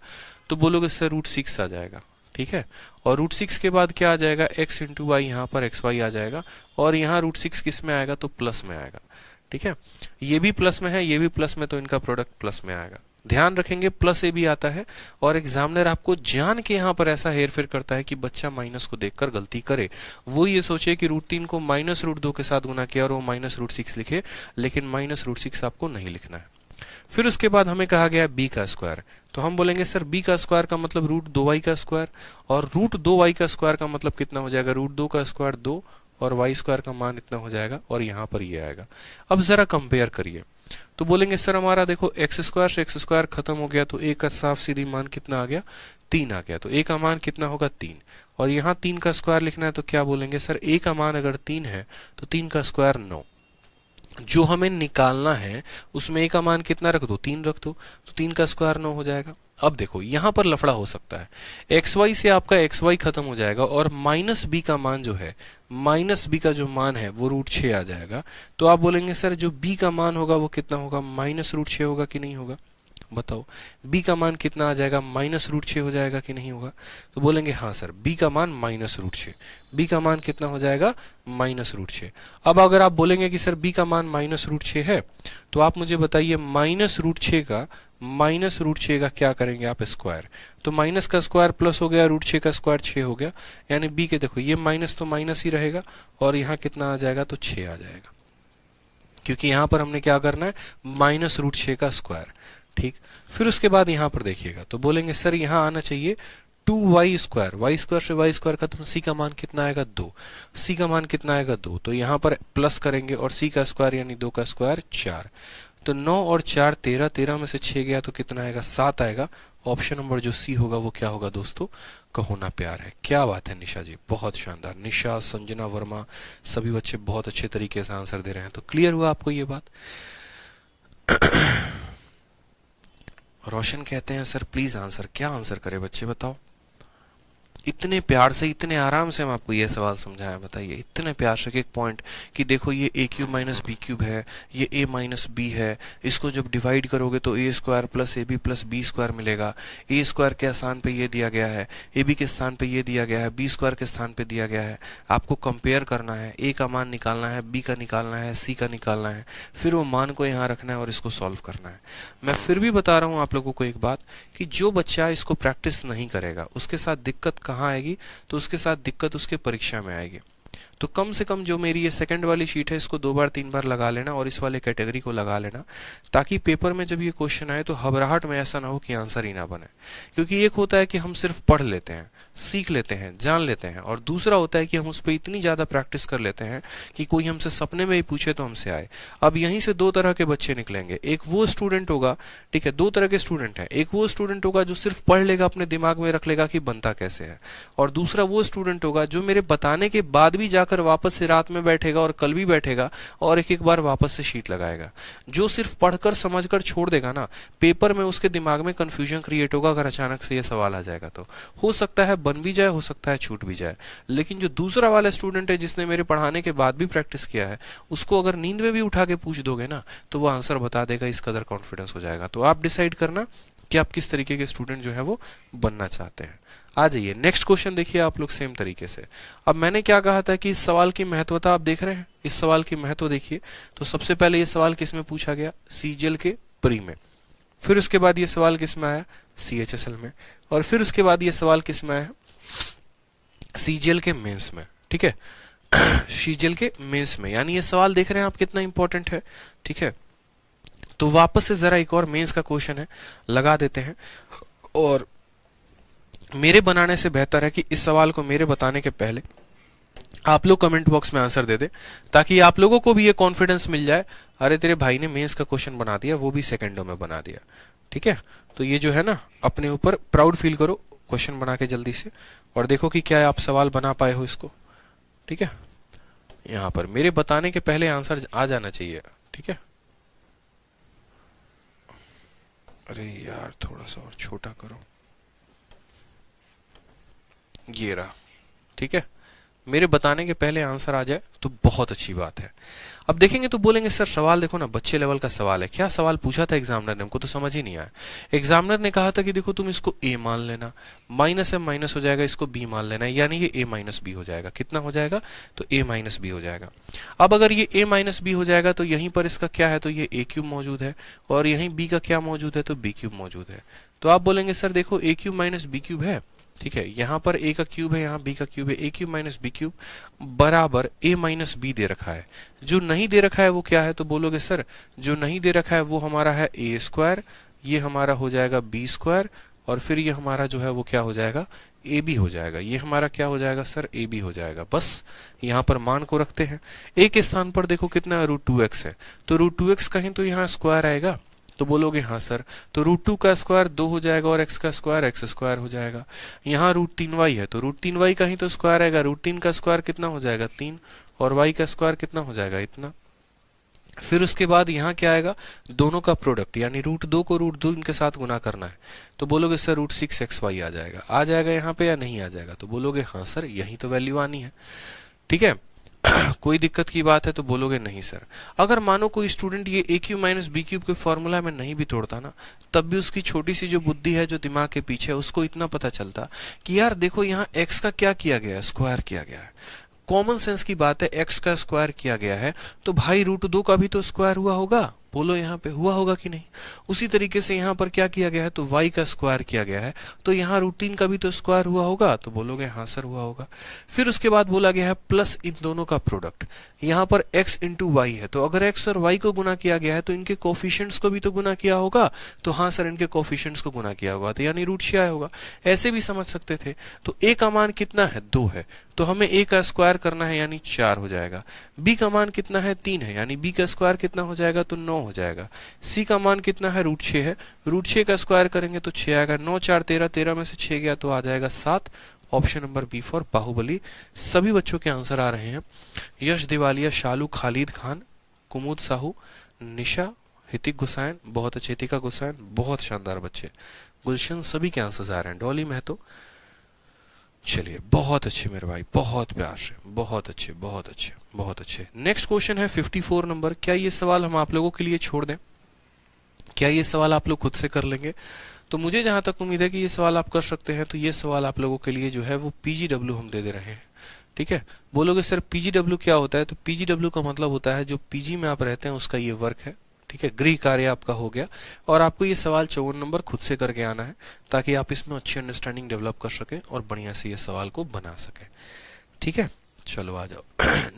तो बोलोगे सर √6 आ जाएगा, ठीक है। और √6 के बाद क्या आ जाएगा, x इंटू वाई, यहाँ पर xy आ जाएगा, और यहाँ √6 किस में आएगा, तो प्लस में आएगा, ठीक है। ये भी प्लस में है, ये भी प्लस में, तो इनका प्रोडक्ट प्लस में आएगा। ध्यान रखेंगे, प्लस ए भी आता है, और एग्जामिनर आपको जान के यहाँ पर ऐसा हेरफेर करता है कि बच्चा माइनस को देखकर गलती करे। वो ये सोचे कि √3 को माइनस √2 के साथ गुना किया और वो माइनस √6 लिखे, लेकिन माइनस √6 आपको नहीं लिखना है। फिर उसके बाद हमें कहा गया b का स्क्वायर, तो हम बोलेंगे सर b का स्क्वायर का मतलब √2y का स्क्वायर, और √2y का स्क्वायर का मतलब कितना हो जाएगा, √2 का स्क्वायर 2, और y स्क्वायर का मान इतना हो जाएगा, और यहाँ पर ये आएगा। अब जरा कंपेयर करिए, तो बोलेंगे सर हमारा देखो x स्क्वायर से x स्क्वायर खत्म हो गया, तो a का साफ सीधी मान कितना आ गया, 3 आ गया, तो a का मान कितना होगा, 3, और यहाँ 3 का स्क्वायर लिखना है, तो क्या बोलेंगे सर a का मान अगर 3 है तो 3 का स्क्वायर 9, जो हमें निकालना है उसमें a का मान कितना रख दो, 3 रख दो, तो 3 का स्क्वायर 9 हो जाएगा। अब देखो यहां पर लफड़ा हो सकता है, एक्स वाई से आपका एक्स वाई खत्म हो जाएगा और माइनस बी का मान जो है, माइनस बी का जो मान है वो √6 आ जाएगा। तो आप बोलेंगे सर जो बी का मान होगा वो कितना होगा, -√6 होगा कि नहीं होगा, बताओ b का मान कितना आ जाएगा, -√6 हो जाएगा कि नहीं होगा। तो बोलेंगे हाँ सर b का मान -√6, b का मान कितना हो जाएगा, -√6। अब अगर आप बोलेंगे कि सर b का मान -√6 है, तो आप मुझे बताइए -√6 का क्या करेंगे आप, स्क्वायर। तो माइनस का स्क्वायर प्लस हो गया, √6 का स्क्वायर 6 हो गया, यानी b के देखो ये माइनस तो माइनस ही रहेगा और यहाँ कितना आ जाएगा, तो 6 आ जाएगा, क्योंकि यहां पर हमने क्या करना है, -√6 का स्क्वायर। ठीक, फिर उसके बाद यहां पर देखिएगा तो बोलेंगे सर यहां आना चाहिए 2y², y² से y² खत्म, c का मान कितना आएगा, 2, c का मान कितना आएगा, 2, तो यहां पर प्लस करेंगे और c का स्क्वायर यानी 2 का स्क्वायर 4, तो 9 और 4 13, 13 में से 6 गया तो कितना आएगा, 7 आएगा। ऑप्शन नंबर जो सी होगा वो क्या होगा दोस्तों, कहो ना प्यार है। क्या बात है निशा जी, बहुत शानदार। निशा, संजना वर्मा, सभी बच्चे बहुत अच्छे तरीके से आंसर दे रहे हैं। तो क्लियर हुआ आपको ये बात। रोशन कहते हैं सर प्लीज आंसर, क्या आंसर करें बच्चे बताओ। इतने प्यार से, इतने आराम से हम आपको ये सवाल समझाया, बताइए इतने प्यार से, एक पॉइंट कि देखो ये a³ माइनस b³ है, ये a माइनस b है, इसको जब डिवाइड करोगे तो a² plus ab plus b² मिलेगा। a² के स्थान पे ये दिया गया है, ab के स्थान पे ये दिया गया है, b² के स्थान पे दिया गया है। आपको कंपेयर करना है, a का मान निकालना है, b का निकालना है, c का निकालना है, फिर वो मान को यहाँ रखना है और इसको सॉल्व करना है। मैं फिर भी बता रहा हूँ आप लोगों को एक बात, कि जो बच्चा इसको प्रैक्टिस नहीं करेगा उसके साथ दिक्कत कहाँ आएगी, तो उसके साथ दिक्कत उसके परीक्षा में आएगी। तो कम से कम जो मेरी ये सेकंड वाली शीट है इसको 2 बार 3 बार लगा लेना और इस वाले कैटेगरी को लगा लेना, ताकि पेपर में जब ये क्वेश्चन आए तो घबराहट में ऐसा ना हो कि आंसर ही ना बने। क्योंकि एक होता है कि हम सिर्फ पढ़ लेते हैं, सीख लेते हैं, जान लेते हैं, और दूसरा होता है कि हम उस पर इतनी ज्यादा प्रैक्टिस कर लेते हैं कि कोई हमसे सपने में ही पूछे तो हमसे आए। अब यहीं से 2 तरह के बच्चे निकलेंगे, एक वो स्टूडेंट होगा, ठीक है, 2 तरह के स्टूडेंट हैं, एक वो स्टूडेंट होगा जो सिर्फ पढ़ लेगा, अपने दिमाग में रख लेगा कि बनता कैसे है, और दूसरा वो स्टूडेंट होगा जो मेरे बताने के बाद भी जाकर वापस से रात में बैठेगा और कल भी बैठेगा और एक एक बार वापस से शीट लगाएगा। जो सिर्फ पढ़कर समझकर छोड़ देगा ना, पेपर में उसके दिमाग में कंफ्यूजन क्रिएट होगा अगर अचानक से ये सवाल आ जाएगा तो। हो सकता है बन भी जाए, हो सकता है छूट भी जाए। लेकिन जो दूसरा वाला स्टूडेंट है जिसने मेरे पढ़ाने के बाद भी प्रैक्टिस किया है, उसको अगर नींद में भी उठा के पूछ दोगे ना तो वो आंसर बता देगा, इस कदर कॉन्फिडेंस हो जाएगा। तो आप डिसाइड करना कि आप किस तरीके के स्टूडेंट जो है वो बनना चाहते हैं। आ जाइए नेक्स्ट क्वेश्चन देखिए आप लोग सेम तरीके से। अब मैंने क्या कहा था कि इस सवाल की महत्वता आप देख रहे हैं, इस सवाल की महत्व देखिए। तो सबसे पहले ये सवाल किस में पूछा गया, सीजीएल के प्री में, फिर उसके बाद ये सवाल किस में आया, सीएचएसएल में, और फिर उसके बाद ये सवाल किस में आया, सीजीएल के मेंस में। ठीक है, सीजीएल के मेंस में, यानी ये सवाल देख रहे हैं आप कितना इंपॉर्टेंट है। ठीक है, तो वापस से जरा एक और मेंस का क्वेश्चन है लगा देते हैं, और मेरे बनाने से बेहतर है कि इस सवाल को मेरे बताने के पहले आप लोग कमेंट बॉक्स में आंसर दे दे, ताकि आप लोगों को भी ये कॉन्फिडेंस मिल जाए, अरे तेरे भाई ने मेंस का क्वेश्चन बना दिया, वो भी सेकंडों में बना दिया। ठीक है, तो ये जो है ना, अपने ऊपर प्राउड फील करो, क्वेश्चन बना के जल्दी से, और देखो कि क्या आप सवाल बना पाए हो इसको। ठीक है, यहां पर मेरे बताने के पहले आंसर आ जाना चाहिए। ठीक है, अरे यार थोड़ा सा और छोटा करो, ये रहा। ठीक है, मेरे बताने के पहले आंसर आ जाए तो बहुत अच्छी बात है। अब देखेंगे तो बोलेंगे सर सवाल देखो ना, बच्चे लेवल का सवाल है, क्या सवाल पूछा था एग्जामिनर ने, हमको तो समझ ही नहीं आया। एग्जामिनर ने कहा था कि देखो तुम इसको a मान लेना, माइनस है माइनस हो जाएगा, इसको b मान लेना, यानी ये a माइनस b हो जाएगा। कितना हो जाएगा, तो a माइनस b हो जाएगा। अब अगर ये a माइनस b हो जाएगा तो यहीं पर इसका क्या है, तो ये a³ मौजूद है, और यहीं b का क्या मौजूद है, तो b³ मौजूद है। तो आप बोलेंगे सर देखो a³ माइनस b³ है, ठीक है, यहाँ पर a का क्यूब है, यहाँ b का क्यूब है, a³ माइनस b³ बराबर a माइनस b दे रखा है। जो नहीं दे रखा है वो क्या है, तो बोलोगे सर जो नहीं दे रखा है वो हमारा है a², ये हमारा हो जाएगा b², और फिर ये हमारा जो है वो क्या हो जाएगा, ab हो जाएगा। ये हमारा क्या हो जाएगा सर, ab हो जाएगा। बस यहाँ पर मान को रखते हैं, a के स्थान पर देखो कितना √2x है, तो √2x कहीं तो यहाँ स्क्वायर आएगा, तो बोलोगे हाँ सर, तो √2 का स्क्वायर 2 हो जाएगा और x का स्क्वायर x² हो जाएगा। यहाँ √3y है, तो √3y का ही तो स्क्वायर आएगा, √3 का स्क्वायर कितना हो जाएगा 3, और y का स्क्वायर कितना हो जाएगा इतना। फिर उसके बाद यहाँ क्या आएगा, दोनों का प्रोडक्ट, यानी √2 को √2 इनके साथ गुना करना है, तो बोलोगे सर √6xy आ जाएगा यहाँ पे या नहीं आ जाएगा, तो बोलोगे हाँ सर यही तो वैल्यू आनी है। ठीक है कोई दिक्कत की बात है तो बोलोगे नहीं सर। अगर मानो कोई स्टूडेंट ये a cube minus B cube के फॉर्मूला में नहीं भी तोड़ता ना, तब भी उसकी छोटी सी जो बुद्धि है, जो दिमाग के पीछे है, उसको इतना पता चलता कि यार देखो यहाँ x का क्या किया गया है, स्क्वायर किया गया है। कॉमन सेंस की बात है, x का स्क्वायर किया गया है तो भाई √2 का भी तो स्क्वायर हुआ होगा, बोलो यहाँ पे हुआ होगा कि नहीं। उसी तरीके से यहाँ पर क्या किया गया है, तो y का स्क्वायर किया गया है, तो यहाँ √3 का भी तो स्क्वायर हुआ होगा, तो बोलोगे हाँ सर हुआ होगा। फिर उसके बाद बोला गया है प्लस इन दोनों का प्रोडक्ट, यहाँ पर x इंटू वाई है, तो अगर x और y को गुना किया गया है तो इनके कोफिशिएंट्स को भी तो गुना किया होगा, तो हाँ सर इनके कोफिशिएंट्स को गुना किया होगा, तो यानी √6 आया होगा। ऐसे भी समझ सकते थे। तो a का मान कितना है, 2 है, तो हमें a का स्क्वायर करना है यानी 4 हो जाएगा। b का मान कितना है, 3 है, यानी b का स्क्वायर कितना हो जाएगा, तो 9 हो जाएगा। c का मान कितना है, √6 है, √6 का स्क्वायर करेंगे तो 6 आएगा। 9 4 13, 13 में से 6 गया तो आ जाएगा 7। Option number B for Baahubali. सभी बच्चों के आंसर आ रहे हैं। यश दिवालिया, शालू, खालिद खान, कुमुद साहू, निशा, हितिक गुसैन, बहुत अच्छे, हितिका गुसैन, बहुत शानदार बच्चे, गुलशन, सभी के आंसर आ रहे हैं। डॉली महतो, चलिए बहुत अच्छे मेरे भाई, बहुत प्यार से, बहुत अच्छे बहुत अच्छे बहुत अच्छे। नेक्स्ट क्वेश्चन है 54 नंबर। क्या ये सवाल हम आप लोगों के लिए छोड़ दें, क्या ये सवाल आप लोग खुद से कर लेंगे? तो मुझे जहां तक उम्मीद है कि ये सवाल आप कर सकते हैं, तो ये सवाल आप लोगों के लिए जो है वो PGW हम दे रहे हैं। ठीक है, बोलोगे सर PGW क्या होता है, तो PGW का मतलब होता है जो PG में आप रहते हैं उसका ये वर्क है। ठीक है, गृह कार्य आपका हो गया, और आपको ये सवाल 54 नंबर खुद से करके आना है, ताकि आप इसमें अच्छी अंडरस्टैंडिंग डेवलप कर सकें और बढ़िया से ये सवाल को बना सकें। ठीक है, चलो आ जाओ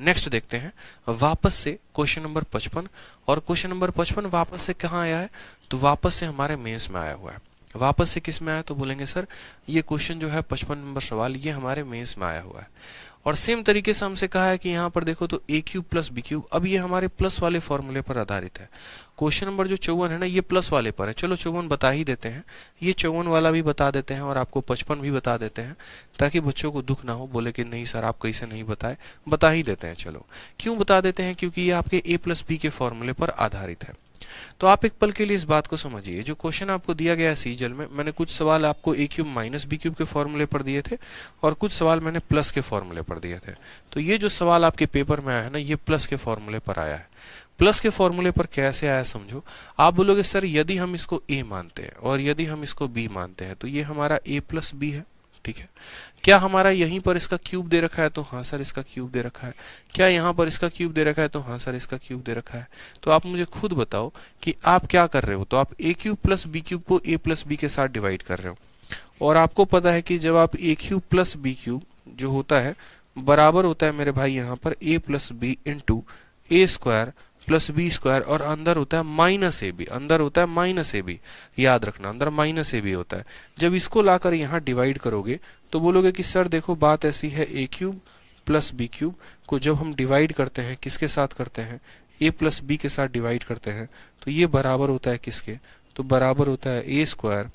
नेक्स्ट देखते हैं वापस से क्वेश्चन नंबर 55। और क्वेश्चन नंबर 55 वापस से कहाँ आया है, तो वापस से हमारे मेंस में आया हुआ है। वापस से किस में आया, तो बोलेंगे सर ये क्वेश्चन जो है 55 नंबर सवाल ये हमारे मेंस में आया हुआ है। और सेम तरीके से हमसे कहा है कि यहाँ पर देखो तो a cube plus B cube, अब ये हमारे प्लस वाले फॉर्मूले पर आधारित है। क्वेश्चन नंबर जो 54 है ना, ये प्लस वाले पर है। चलो 54 बता ही देते हैं, ये 54 वाला भी बता देते हैं और आपको 55 भी बता देते हैं, ताकि बच्चों को दुख ना हो, बोले कि नहीं सर आप कैसे नहीं बताए, बता ही देते हैं। चलो क्यों बता देते हैं, क्योंकि ये आपके a प्लस बी के फॉर्मूले पर आधारित है। तो आप एक पल के लिए इस बात को समझिए, जो क्वेश्चन आपको दिया गया है सीजल में, मैंने कुछ सवाल आपको a cube minus B cube के फॉर्मूले पर दिए थे और कुछ सवाल मैंने प्लस के फॉर्मूले पर दिए थे। तो ये जो सवाल आपके पेपर में आया है ना, ये प्लस के फॉर्मूले पर आया है। प्लस के फॉर्मूले पर कैसे आया समझो। आप बोलोगे सर यदि हम इसको a मानते हैं और यदि हम इसको b मानते हैं, तो ये हमारा a प्लस बी है। ठीक है, क्या हमारा यहीं पर इसका क्यूब दे रखा है, तो हाँ सर इसका क्यूब दे रखा है। क्या यहाँ पर इसका क्यूब दे रखा है, तो हाँ सर इसका क्यूब दे रखा है। तो आप मुझे खुद बताओ कि आप क्या कर रहे हो। तो आप a cube plus B cube को a प्लस बी के साथ डिवाइड कर रहे हो, और आपको पता है कि जब आप a cube plus B cube जो होता है बराबर होता है मेरे भाई यहाँ पर a plus B into A square plus B square, और अंदर होता है माइनस ए बी, अंदर होता है माइनस ए बी, याद रखना अंदर माइनस ए बी होता है। जब इसको लाकर यहाँ डिवाइड करोगे तो बोलोगे कि सर देखो बात ऐसी है, a cube plus B cube को जब हम डिवाइड करते हैं किसके साथ करते हैं, a प्लस बी के साथ डिवाइड करते हैं, तो ये बराबर होता है किसके, तो बराबर होता है a square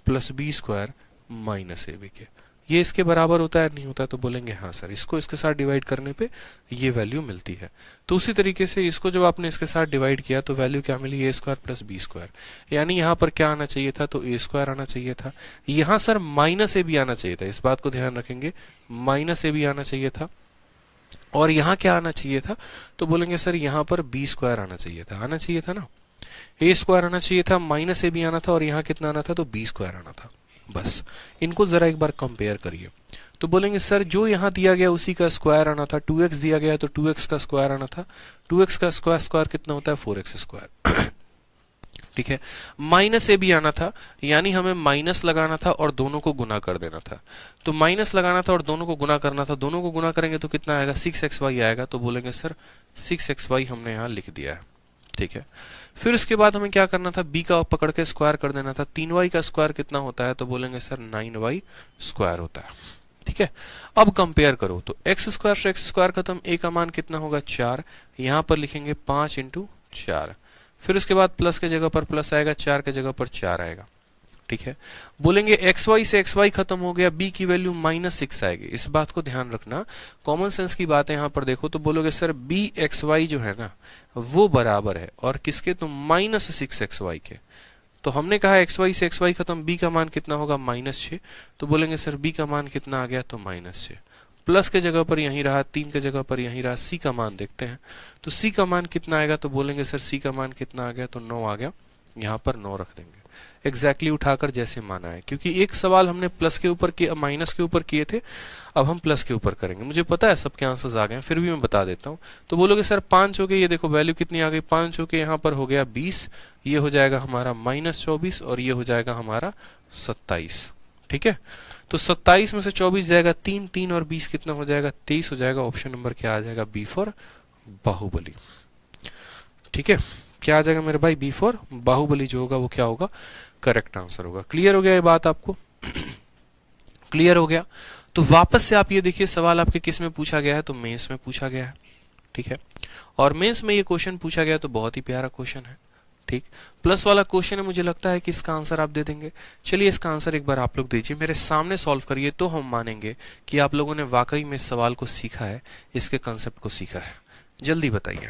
plus B square minus A B के। ये इसके बराबर होता है नहीं होता, तो बोलेंगे हाँ सर इसको इसके साथ डिवाइड करने पे ये वैल्यू मिलती है। तो उसी तरीके से इसको जब आपने इसके साथ डिवाइड किया तो वैल्यू क्या मिली, a square plus B square, यानी यहाँ पर क्या आना चाहिए था, तो a स्क्वायर आना चाहिए था। यहाँ सर माइनस ए बी आना चाहिए था, इस बात को ध्यान रखेंगे, माइनस ए बी आना चाहिए था। और यहाँ क्या आना चाहिए था, तो बोलेंगे सर यहाँ पर बी स्क्वायर आना चाहिए था, आना चाहिए था ना, a स्क्वायर आना चाहिए था, माइनस ए बी आना था, और यहाँ कितना आना था, तो बी स्क्वायर आना था। बस इनको जरा एक बार कंपेयर करिए। तो बोलेंगे सर जो यहाँ दिया गया उसी का स्क्वायर आना था, 2x दिया गया तो 2x का स्क्वायर आना था, 2x का स्क्वायर स्क्वायर कितना होता है, 4x स्क्वायर। ठीक है, माइनस ए बी आना था, यानी हमें माइनस लगाना था और दोनों को गुना कर देना था। तो माइनस लगाना था और दोनों को गुना करना था, दोनों को गुना करेंगे तो कितना आएगा, 6xy आएगा। तो बोलेंगे सर 6xy हमने यहाँ लिख दिया है। ठीक है, फिर उसके बाद हमें क्या करना था, b का पकड़ के स्क्वायर कर देना था। 3y का स्क्वायर कितना होता है, तो बोलेंगे सर 9y स्क्वायर होता है। ठीक है, अब कंपेयर करो तो x स्क्वायर से x स्क्वायर खत्म, a का मान कितना होगा 4, यहाँ पर लिखेंगे 5 इंटू 4, फिर उसके बाद प्लस के जगह पर प्लस आएगा, 4 के जगह पर 4 आएगा। ठीक है। बोलेंगे एक्स वाई से एक्स वाई खत्म हो गया, बी की वैल्यू -6 आएगी। इस बात को ध्यान रखना, कॉमन सेंस की बात है यहाँ पर। देखो तो बोलोगे सर बी एक्स वाई जो है ना वो बराबर है और किसके, तो -6 एक्स वाई के। तो हमने कहा एक्स वाई से एक्स वाई खत्म, बी का मान कितना होगा -6। तो बोलेंगे सर बी का मान कितना आ गया, तो -6। प्लस के जगह पर यहीं रहा, 3 के जगह पर यहीं रहा। सी का मान देखते हैं, तो सी का मान कितना आएगा, तो बोलेंगे सर सी का मान कितना आ गया, तो 9 आ गया। यहाँ पर 9 रख देंगे, एग्जैक्टली उठाकर जैसे माना है, क्योंकि एक सवाल हमने प्लस के ऊपर किया, माइनस के ऊपर किए थे, अब हम प्लस के ऊपर करेंगे। मुझे पता है सबके आंसर्स आ गए, फिर भी मैं बता देता हूँ। तो बोलोगे सर 5 हो गए, ये देखो वैल्यू कितनी आ गई, 5 हो के यहाँ पर हो गया 20, ये हो जाएगा हमारा -24 और ये हो जाएगा हमारा 27। ठीक है, तो 27 में से 24 जाएगा 3, 3 और 20 कितना हो जाएगा, 23 हो जाएगा। ऑप्शन नंबर क्या आ जाएगा, बी फॉर बाहुबली। ठीक है, क्या आ जाएगा मेरे भाई, बी फॉर बाहुबली जो होगा वो क्या होगा, करेक्ट आंसर होगा। क्लियर हो गया ये बात आपको? क्लियर हो गया? तो वापस से आप ये देखिए सवाल आपके किस में पूछा गया है, तो मेंस में पूछा गया है। ठीक है, और मेंस में ये क्वेश्चन पूछा गया तो बहुत ही प्यारा क्वेश्चन है। ठीक, प्लस वाला क्वेश्चन है, मुझे लगता है कि इसका आंसर आप दे देंगे। चलिए इसका आंसर एक बार आप लोग दीजिए, मेरे सामने सॉल्व करिए, तो हम मानेंगे कि आप लोगों ने वाकई में इस सवाल को सीखा है, इसके कंसेप्ट को सीखा है। जल्दी बताइए।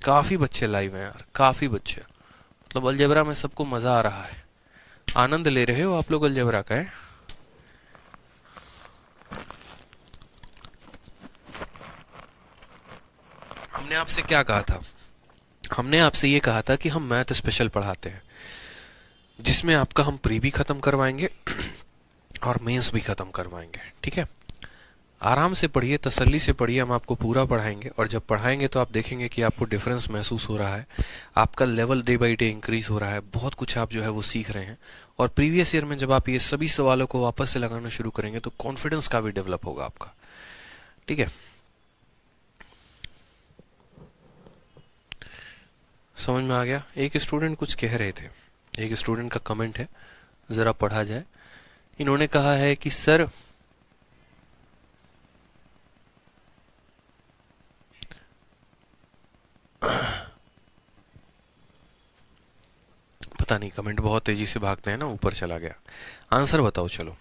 काफी बच्चे लाइव हैं यार, काफी बच्चे, मतलब अलजेब्रा में सबको मजा आ रहा है, आनंद ले रहे हो आप लोग अलजेब्रा का है। हमने आपसे क्या कहा था, हमने आपसे ये कहा था कि हम मैथ स्पेशल पढ़ाते हैं, जिसमें आपका हम प्री भी खत्म करवाएंगे और मेंस भी खत्म करवाएंगे। ठीक है, आराम से पढ़िए, तसल्ली से पढ़िए, हम आपको पूरा पढ़ाएंगे और जब पढ़ाएंगे तो आप देखेंगे कि आपको डिफरेंस महसूस हो रहा है, आपका level day by day increase हो रहा है, बहुत कुछ आप जो है वो सीख रहे हैं। और प्रीवियस ईयर में जब आप ये सभी सवालों को वापस से लगाना शुरू करेंगे तो कॉन्फिडेंस का भी डेवलप होगा आपका। ठीक है, समझ में आ गया? एक स्टूडेंट कुछ कह रहे थे, एक स्टूडेंट का कमेंट है, जरा पढ़ा जाए। इन्होंने कहा है कि सर पता नहीं, कमेंट बहुत तेजी से भागते हैं ना, ऊपर चला गया। आंसर बताओ चलो।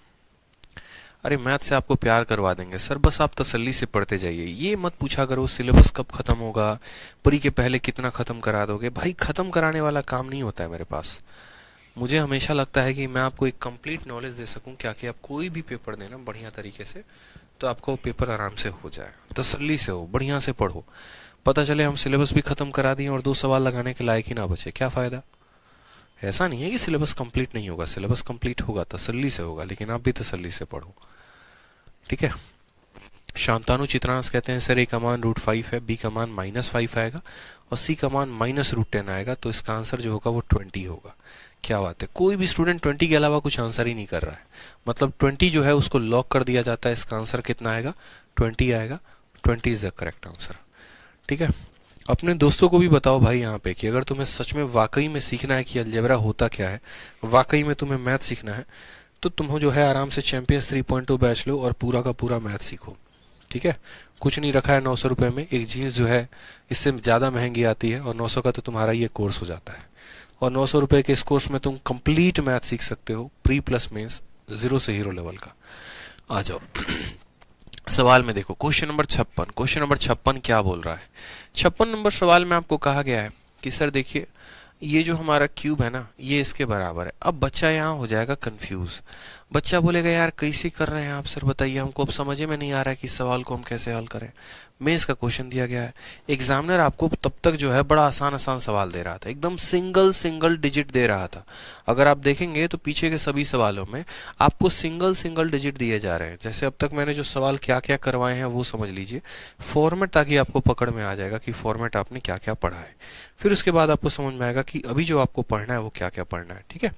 अरे मैथ से आपको प्यार करवा देंगे सर, बस आप तसल्ली से पढ़ते जाइए। ये मत पूछा करो सिलेबस कब खत्म होगा, प्री के पहले कितना खत्म करा दोगे। भाई खत्म कराने वाला काम नहीं होता है मेरे पास। मुझे हमेशा लगता है कि मैं आपको एक कंप्लीट नॉलेज दे सकूं, क्या कि आप कोई भी पेपर देना बढ़िया तरीके से, तो आपको पेपर आराम से हो जाए, तसल्ली से हो, बढ़िया से पढ़ो। पता चले हम सिलेबस भी खत्म करा दिए और 2 सवाल लगाने के लायक ही ना बचे, क्या फायदा। ऐसा नहीं है कि सिलेबस कंप्लीट नहीं होगा, सिलेबस कंप्लीट होगा, तसल्ली से होगा, लेकिन आप भी तसल्ली से पढ़ो। ठीक है, शांतानु चित्रांश कहते हैं सर ए का मान √5 है, बी का मान -5 आएगा और सी का मान -√10 आएगा, तो इसका आंसर जो होगा वो 20 होगा। क्या बात है, कोई भी स्टूडेंट 20 के अलावा कुछ आंसर ही नहीं कर रहा है, मतलब 20 जो है उसको लॉक कर दिया जाता है। इसका आंसर कितना आएगा, 20 आएगा। 20 इज द करेक्ट आंसर। ठीक है, अपने दोस्तों को भी बताओ भाई यहाँ पे कि अगर तुम्हें सच में वाकई में सीखना है कि अलजेब्रा होता क्या है, वाकई में तुम्हें मैथ सीखना है, तो तुम जो है आराम से चैंपियंस 3.2 बैच लो और पूरा का पूरा मैथ सीखो। ठीक है, कुछ नहीं रखा है 900 रुपए में, एक जीन्स जो है इससे ज़्यादा महंगी आती है और 900 का तो तुम्हारा ये कोर्स हो जाता है। और 900 रुपए के इस कोर्स में तुम कंप्लीट मैथ सीख सकते हो, प्री प्लस मेंस, 0 से हीरो लेवल का। आ जाओ सवाल में देखो, क्वेश्चन नंबर 56। क्वेश्चन नंबर 56 क्या बोल रहा है, 56 नंबर सवाल में आपको कहा गया है कि सर देखिए ये जो हमारा क्यूब है ना ये इसके बराबर है। अब बच्चा यहाँ हो जाएगा कंफ्यूज, बच्चा बोलेगा यार कैसे कर रहे हैं आप सर, बताइए हमको, अब समझ में नहीं आ रहा है कि इस सवाल को हम कैसे हल करें। मेंस का क्वेश्चन दिया गया है, एग्जामिनर आपको तब तक जो है बड़ा आसान आसान सवाल दे रहा था, एकदम सिंगल डिजिट दे रहा था। अगर आप देखेंगे तो पीछे के सभी सवालों में आपको सिंगल डिजिट दिए जा रहे हैं। जैसे अब तक मैंने जो सवाल क्या क्या करवाए हैं वो समझ लीजिए, फॉर्मेट, ताकि आपको पकड़ में आ जाएगा कि फॉर्मेट आपने क्या क्या पढ़ा है। फिर उसके बाद आपको समझ में आएगा कि अभी जो आपको पढ़ना है वो क्या क्या पढ़ना है। ठीक है,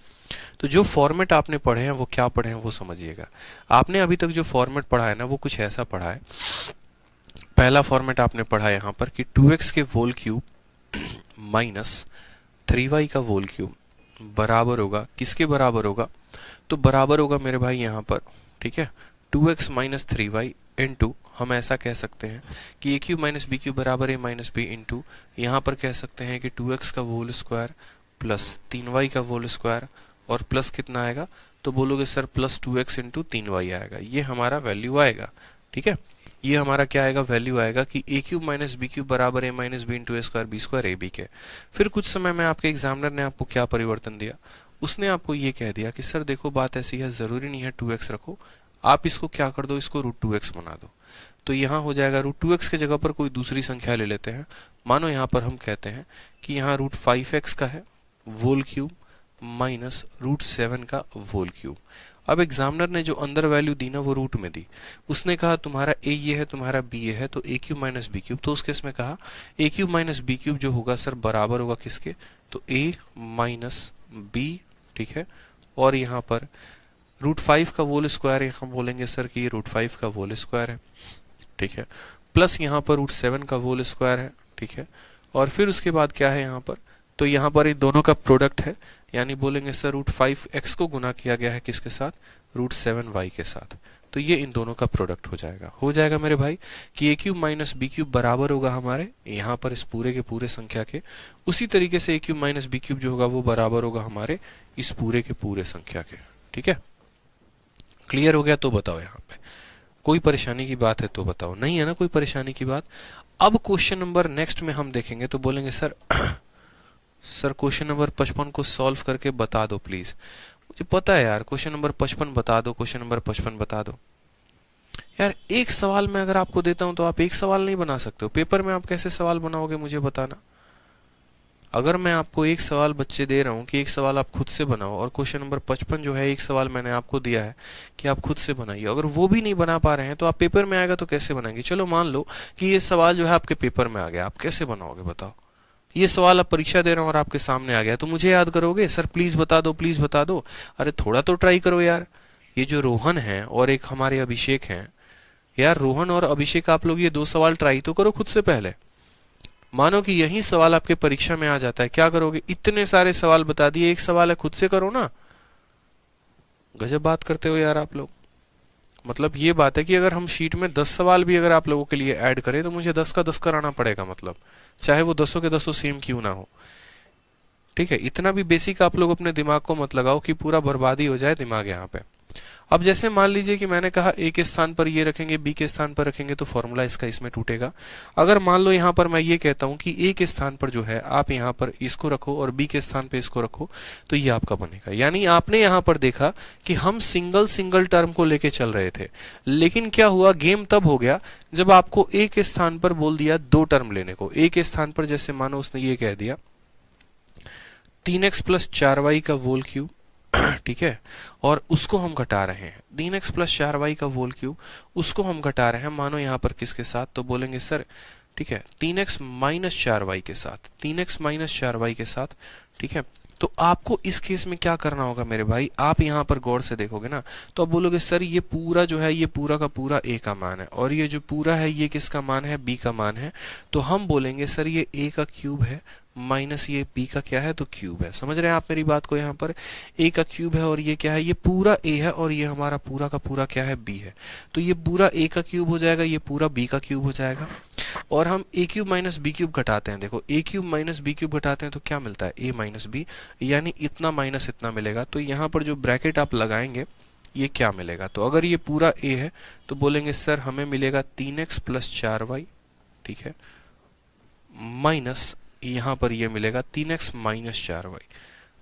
तो जो फॉर्मेट आपने पढ़े हैं वो क्या पढ़े हैं वो समझिएगा। आपने अभी तक जो फॉर्मेट पढ़ा है ना वो कुछ ऐसा पढ़ा है। पहला फॉर्मेट आपने पढ़ा है यहाँ पर कि 2x के होल क्यूब माइनस 3y का होल क्यूब बराबर होगा, किसके बराबर होगा, तो बराबर होगा मेरे भाई यहाँ पर, ठीक है, 2x माइनस 3y इंटू, हम ऐसा कह सकते हैं कि a cube minus B cube बराबर a माइनस बी इंटू, यहाँ पर कह सकते हैं कि 2x का होल स्क्वायर प्लस 3y का होल स्क्वायर और प्लस कितना आएगा, तो बोलोगे sir plus 2x into 3y आएगा, ये हमारा वैल्यू आएगा। ठीक है, ये हमारा क्या आएगा, वैल्यू आएगा कि a cube minus B cube बराबर a minus B into A square B square a B के। फिर कुछ समय में आपके एग्जामिनर ने आपको क्या परिवर्तन दिया, उसने आपको ये कह दिया कि सर देखो बात ऐसी है, जरूरी नहीं है 2x रखो, आप इसको क्या कर दो, इसको √2x बना दो। तो यहाँ हो जाएगा √2x की जगह पर कोई दूसरी संख्या ले लेते हैं। मानो यहाँ पर हम कहते हैं कि यहाँ √5x का है होल क्यूब माइनस √7 का होल क्यूब। अब एग्जामिनर ने जो अंदर वैल्यू दी ना वो रूट में दी, उसने कहा तुम्हारा a ये है, तुम्हारा b ये है, तो a cube minus B cube. तो उस केस में कहा a cube minus B cube जो होगा सर बराबर होगा किसके, तो a माइनस b। ठीक है, और यहाँ पर √5 का होल स्क्वायर, यहाँ बोलेंगे सर कि ये √5 का होल स्क्वायर है। ठीक है, प्लस यहाँ पर √7 का होल स्क्वायर है। ठीक है, और फिर उसके बाद क्या है यहाँ पर, तो यहाँ पर इन दोनों का प्रोडक्ट है, यानी बोलेंगे सर √5x को गुना किया गया है किसके साथ, √7y के साथ। तो ये इन दोनों का प्रोडक्ट हो जाएगा मेरे भाई कि a cube minus B cube बराबर होगा हमारे यहाँ पर इस पूरे के पूरे संख्या के। उसी तरीके से a cube minus B cube जो होगा वो बराबर होगा हमारे इस पूरे के पूरे संख्या के। ठीक है, क्लियर हो गया? तो बताओ यहाँ पे कोई परेशानी की बात है तो बताओ, नहीं है ना कोई परेशानी की बात। अब क्वेश्चन नंबर नेक्स्ट में हम देखेंगे तो बोलेंगे सर सर क्वेश्चन नंबर 55 को सॉल्व करके बता दो प्लीज। मुझे पता है यार, क्वेश्चन नंबर 55 बता दो, क्वेश्चन नंबर 55 बता दो। यार एक सवाल मैं अगर आपको देता हूं तो आप एक सवाल नहीं बना सकते हो, पेपर में आप कैसे सवाल बनाओगे मुझे बताना। अगर मैं आपको एक सवाल बच्चे दे रहा हूं कि एक सवाल आप खुद से बनाओ, और क्वेश्चन नंबर 55 जो है एक सवाल मैंने आपको दिया है कि आप खुद से बनाइए, अगर वो भी नहीं बना पा रहे हैं तो आप पेपर में आएगा तो कैसे बनाएंगे। चलो मान लो कि ये सवाल जो है आपके पेपर में आ गया, आप कैसे बनाओगे बताओ। ये सवाल आप परीक्षा दे रहे हो और आपके सामने आ गया तो मुझे याद करोगे सर प्लीज बता दो, प्लीज बता दो। अरे थोड़ा तो ट्राई करो यार। ये जो रोहन है और एक हमारे अभिषेक हैं, यार रोहन और अभिषेक आप लोग ये 2 सवाल ट्राई तो करो खुद से पहले। मानो कि यही सवाल आपके परीक्षा में आ जाता है, क्या करोगे, इतने सारे सवाल बता दिए, एक सवाल है खुद से करो ना। गजब बात करते हो यार आप लोग। मतलब ये बात है कि अगर हम शीट में 10 सवाल भी अगर आप लोगों के लिए ऐड करें तो मुझे 10 का 10 कराना पड़ेगा, मतलब चाहे वो 10 के 10 सेम क्यों ना हो। ठीक है, इतना भी बेसिक आप लोग अपने दिमाग को मत लगाओ कि पूरा बर्बादी हो जाए दिमाग यहाँ पे। अब जैसे मान लीजिए कि मैंने कहा ए के स्थान पर ये रखेंगे, बी के स्थान पर रखेंगे, तो फॉर्मूला इसका इसमें टूटेगा। अगर मान लो यहाँ पर मैं ये कहता हूँ कि ए के स्थान पर जो है आप यहाँ पर इसको रखो और बी के स्थान पर इसको रखो, तो ये आपका बनेगा। यानी आपने यहाँ पर देखा कि हम सिंगल सिंगल टर्म को लेके चल रहे थे, लेकिन क्या हुआ, गेम तब हो गया जब आपको ए के स्थान पर बोल दिया 2 टर्म लेने को। ए के स्थान पर जैसे मानो उसने ये कह दिया 3x + 4y का होल क्यूब, ठीक है, और उसको हम घटा रहे हैं 3x + 4y का होल क्यूब, उसको हम घटा रहे हैं मानो यहाँ पर किसके साथ, तो बोलेंगे सर ठीक है 3x - 4y के साथ, 3x - 4y के साथ। ठीक है, तो आपको इस केस में क्या करना होगा मेरे भाई, आप यहाँ पर गौर से देखोगे ना तो आप बोलोगे सर ये पूरा जो है ये पूरा का पूरा a का मान है, और ये जो पूरा है ये किसका मान है, b का मान है। तो हम बोलेंगे सर ये a का क्यूब है माइनस ये b का क्या है, तो क्यूब है। समझ रहे हैं आप मेरी बात को, यहाँ पर a का क्यूब है और ये क्या है, ये पूरा a है और ये हमारा पूरा का पूरा क्या है, b है। तो ये पूरा a का क्यूब हो जाएगा, ये पूरा b का क्यूब हो जाएगा। और हम a cube minus b cube घटाते हैं, देखो a cube minus b cube घटाते हैं तो क्या मिलता है, a माइनस b, यानी इतना माइनस इतना मिलेगा। तो यहाँ पर जो ब्रैकेट आप लगाएंगे ये क्या मिलेगा, तो अगर ये पूरा a है तो बोलेंगे सर हमें मिलेगा 3x + 4y, ठीक है, माइनस यहाँ पर ये मिलेगा 3x - 4y,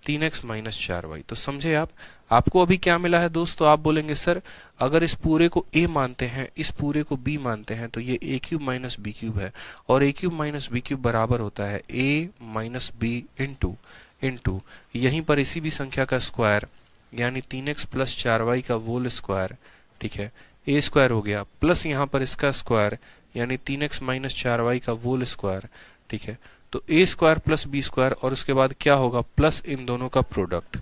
3x - 4y। तो समझे आप, आपको अभी क्या मिला है दोस्त, तो आप बोलेंगे सर अगर इस पूरे को a मानते हैं, इस पूरे को b मानते हैं, तो ये a cube minus b cube है, और a cube minus b cube बराबर होता है a माइनस b इंटू यहीं पर इसी भी संख्या का स्क्वायर, यानी 3x + 4y का होल स्क्वायर, ठीक है, a स्क्वायर हो गया, प्लस यहाँ पर इसका स्क्वायर यानी 3x - 4y का होल स्क्वायर, ठीक है। तो a square plus b square, और उसके बाद क्या होगा, प्लस इन दोनों का प्रोडक्ट,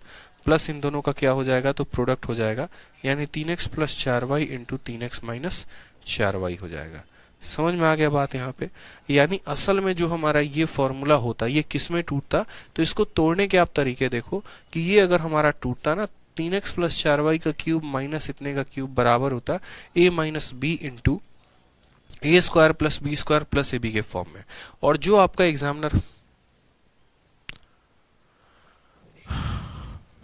प्लस इन दोनों का क्या हो जाएगा, तो प्रोडक्ट हो जाएगा, यानी 3x + 4y into 3x - 4y हो जाएगा। समझ में आ गया बात यहाँ पे। यानी असल में जो हमारा ये फॉर्मूला होता है ये किस में टूटता, तो इसको तोड़ने के आप तरीके देखो कि ये अगर हमारा टूटता ना 3x + 4y का क्यूब माइनस इतने का क्यूब बराबर होता a - b into a square plus b square plus ab के फॉर्म में। और जो आपका एग्जामिनर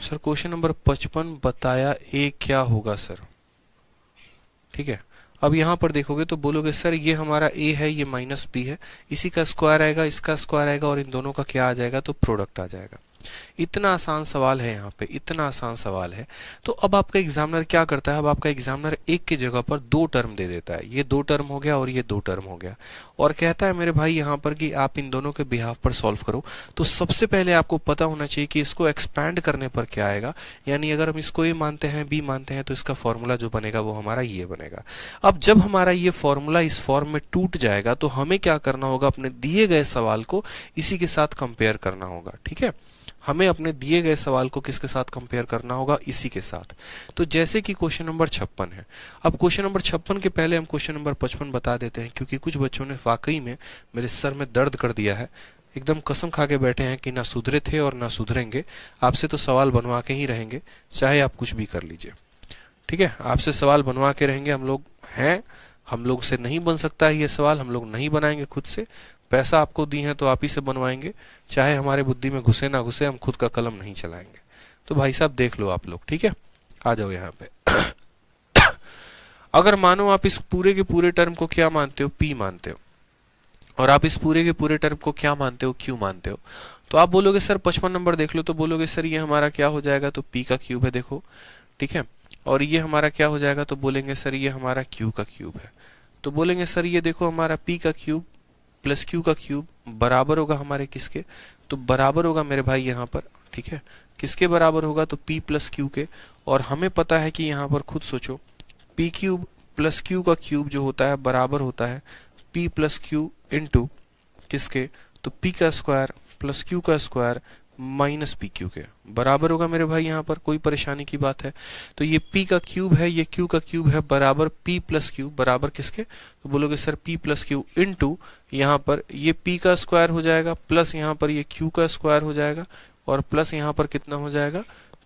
सर क्वेश्चन नंबर 55 बताया ए क्या होगा सर। ठीक है, अब यहाँ पर देखोगे तो बोलोगे सर ये हमारा a है, ये माइनस b है, इसी का स्क्वायर आएगा, इसका स्क्वायर आएगा और इन दोनों का क्या आ जाएगा, तो प्रोडक्ट आ जाएगा। इतना आसान सवाल है यहाँ पे, इतना आसान सवाल है। तो अब आपका एग्जामिनर क्या करता है, अब आपका एग्जामिनर एक की जगह पर दो टर्म दे देता है, ये दो टर्म हो गया और ये दो टर्म हो गया, और कहता है मेरे भाई यहाँ पर कि आप इन दोनों के बिहाफ पर सॉल्व करो। तो सबसे पहले आपको पता होना चाहिए कि इसको एक्सपैंड करने पर क्या आएगा, यानी अगर हम इसको a मानते हैं, b मानते हैं, तो इसका फॉर्मूला जो बनेगा वो हमारा ये बनेगा। अब जब हमारा ये फॉर्मूला इस फॉर्म में टूट जाएगा तो हमें क्या करना होगा, अपने दिए गए सवाल को इसी के साथ कंपेयर करना होगा। ठीक है, हमें अपने दिए गए सवाल को किसके साथ कंपेयर करना होगा, इसी के साथ। तो जैसे कि क्वेश्चन नंबर 56 है, अब क्वेश्चन नंबर 56 के पहले हम क्वेश्चन नंबर 55 बता देते हैं, क्योंकि कुछ बच्चों ने वाकई में मेरे सर में दर्द कर दिया है, एकदम कसम खा के बैठे हैं कि ना सुधरे थे और ना सुधरेंगे, आपसे तो सवाल बनवा के ही रहेंगे, चाहे आप कुछ भी कर लीजिए। ठीक है, आपसे सवाल बनवा के रहेंगे, हम लोग हैं, हम लोग से नहीं बन सकता है ये सवाल, हम लोग नहीं बनाएंगे खुद से, पैसा आपको दी है तो आप ही से बनवाएंगे, चाहे हमारे बुद्धि में घुसे ना घुसे, हम खुद का कलम नहीं चलाएंगे। तो भाई साहब देख लो आप लोग, ठीक है, आ जाओ यहाँ पे। अगर मानो आप इस पूरे के पूरे टर्म को क्या मानते हो, p मानते हो, और आप इस पूरे के पूरे टर्म को क्या मानते हो, q मानते हो, तो आप बोलोगे सर 55 नंबर देख लो, तो बोलोगे सर ये हमारा क्या हो जाएगा, तो p का क्यूब है, देखो। ठीक है, और ये हमारा क्या हो जाएगा, तो बोलेंगे सर ये हमारा q का क्यूब है। तो बोलेंगे सर ये देखो हमारा p का क्यूब प्लस q का क्यूब बराबर होगा हमारे किसके, तो बराबर होगा मेरे भाई यहाँ पर, ठीक है, किसके बराबर होगा, तो p प्लस q के। और हमें पता है कि यहाँ पर खुद सोचो, p क्यूब प्लस q का क्यूब जो होता है बराबर होता है p प्लस q इंटू किसके, तो p का स्क्वायर प्लस q का स्क्वायर माइनस पी क्यू के बराबर होगा मेरे भाई। यहाँ पर कोई परेशानी की बात है, तो ये p का क्यूब है, ये q का क्यूब है, बराबर p प्लस क्यू, बराबर किसके, तो बोलोगे sir p plus Q into यहाँ पर ये p का स्क्वायर हो जाएगा, प्लस यहाँ पर ये q का स्क्वायर हो जाएगा, और प्लस यहाँ पर कितना हो जाएगा,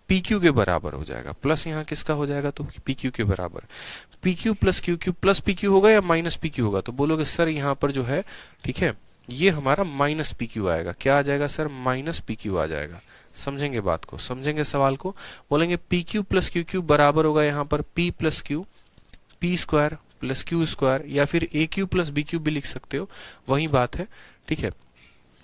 पी क्यू के बराबर हो जाएगा, प्लस यहाँ किसका हो जाएगा, तो पी क्यू के बराबर। P Q plus Q Q plus P Q होगा या माइनस पी क्यू होगा, तो बोलोगे सर यहाँ पर जो है, ठीक है, ये हमारा माइनस पी क्यू आएगा, क्या आ जाएगा सर, माइनस पी क्यू आ जाएगा। समझेंगे बात को, समझेंगे सवाल को, बोलेंगे P Q plus Q Q बराबर होगा यहाँ पर P plus Q, P square plus Q square, या फिर ए क्यू प्लस बी क्यू भी लिख सकते हो, वही बात है। ठीक है,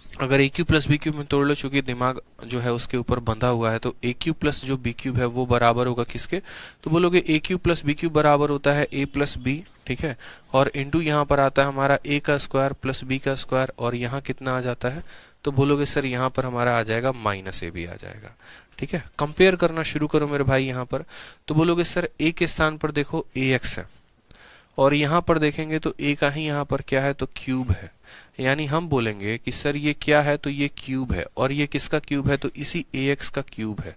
अगर ए क्यू प्लस बी क्यूब में तोड़ लो, चूंकि दिमाग जो है उसके ऊपर बंधा हुआ है, तो ए क्यूब प्लस जो बी क्यूब है वो बराबर होगा किसके, तो बोलोगे ए क्यूब प्लस बी क्यूब बराबर होता है ए प्लस बी, ठीक है, और इंटू यहाँ पर आता है हमारा ए का स्क्वायर प्लस बी का स्क्वायर, और यहाँ कितना आ जाता है, तो बोलोगे सर यहाँ पर हमारा आ जाएगा माइनस ए भी आ जाएगा। ठीक है, कंपेयर करना शुरू करो मेरे भाई यहाँ पर, तो बोलोगे सर ए के स्थान पर देखो ए एक्स है, और यहाँ पर देखेंगे तो ए का ही यहाँ पर क्या है, तो क्यूब है, यानी हम बोलेंगे कि सर ये क्या है, तो ये क्यूब है, और ये किसका क्यूब है, तो इसी ax का क्यूब है।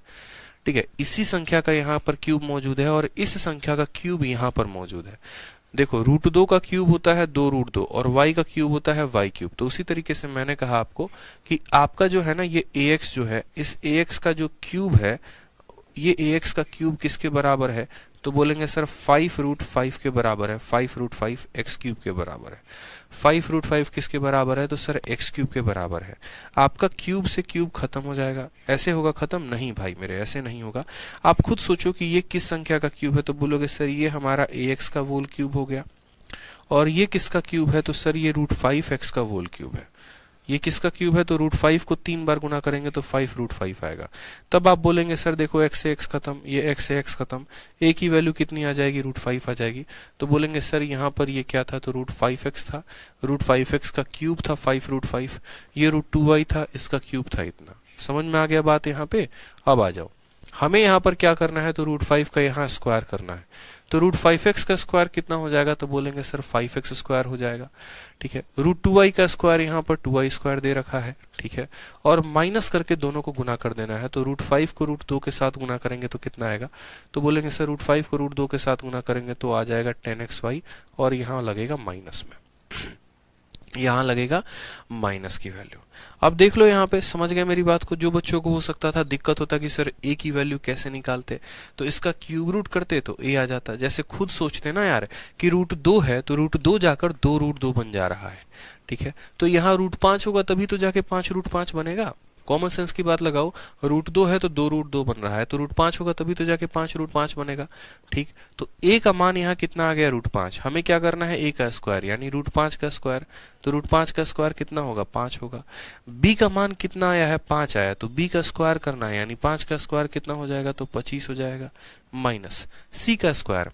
ठीक है, इसी संख्या का यहाँ पर क्यूब मौजूद है और इस संख्या का क्यूब यहाँ पर मौजूद है। देखो रूट 2 का क्यूब होता है 2 रूट 2 और y का क्यूब होता है y क्यूब। तो उसी तरीके से मैंने कहा आपको कि आपका जो है ना ये ax जो है, इस ax का जो क्यूब है, ये ax का क्यूब किसके बराबर है, तो बोलेंगे सर 5 रूट 5 के बराबर है, 5 रूट 5 एक्स क्यूब के बराबर है। 5 रूट 5 किसके बराबर है, तो सर एक्स क्यूब के बराबर है। आपका क्यूब से क्यूब खत्म हो जाएगा, ऐसे होगा खत्म, नहीं भाई मेरे ऐसे नहीं होगा। आप खुद सोचो कि ये किस संख्या का क्यूब है, तो बोलोगे सर ये हमारा ax का होल क्यूब हो गया, और ये किसका क्यूब है, तो सर ये रूट 5x का होल क्यूब है। ये किसका क्यूब है, तो रूट 5 को 3 बार गुना करेंगे तो 5 रूट 5 आएगा। तब आप बोलेंगे सर देखो x से x खत्म, ये x से x खत्म, a की वैल्यू कितनी आ जाएगी, रूट 5 आ जाएगी। तो बोलेंगे सर यहाँ पर ये क्या था, तो रूट 5x था, रूट 5x का क्यूब था 5 रूट 5, ये रूट 2y था, इसका क्यूब था इतना। समझ में आ गया बात यहाँ पे। अब आ जाओ, हमें यहाँ पर क्या करना है, तो रूट 5 का यहाँ स्क्वायर करना है। तो रूट 5x का स्क्वायर कितना हो जाएगा, तो बोलेंगे सर 5x स्क्वायर हो जाएगा। ठीक है, रूट 2y का स्क्वायर यहाँ पर 2y स्क्वायर दे रखा है, ठीक है, और माइनस करके दोनों को गुना कर देना है। तो रूट 5 को रूट 2 के साथ गुना करेंगे तो कितना आएगा, तो बोलेंगे सर रूट 5 को रूट 2 के साथ गुना करेंगे तो आ जाएगा 10xy, और यहाँ लगेगा माइनस में, यहाँ लगेगा माइनस की वैल्यू। अब देख लो यहाँ पे, समझ गए मेरी बात को। जो बच्चों को हो सकता था दिक्कत होता कि सर a की वैल्यू कैसे निकालते, तो इसका क्यूब रूट करते तो a आ जाता। जैसे खुद सोचते ना यार कि रूट 2 है तो रूट 2 जाकर 2 रूट 2 बन जा रहा है, ठीक है, तो यहाँ रूट 5 होगा तभी तो जाके 5 रूट 5 बनेगा। कॉमन सेंस की बात लगाओ, √2 है तो 2 √2 बन रहा है, तो √5 होगा तभी तो जाके 5 √5 बनेगा। ठीक, तो a का मान यहाँ कितना आ गया, √5। हमें क्या करना है, a का स्क्वायर यानी √5 का स्क्वायर, तो √5 का स्क्वायर कितना होगा, 5 होगा। b का मान कितना आया है, 5 आया, तो b का स्क्वायर करना है यानी 5 का स्क्वायर कितना हो जाएगा, तो 25 हो जाएगा, माइनस c का स्क्वायर।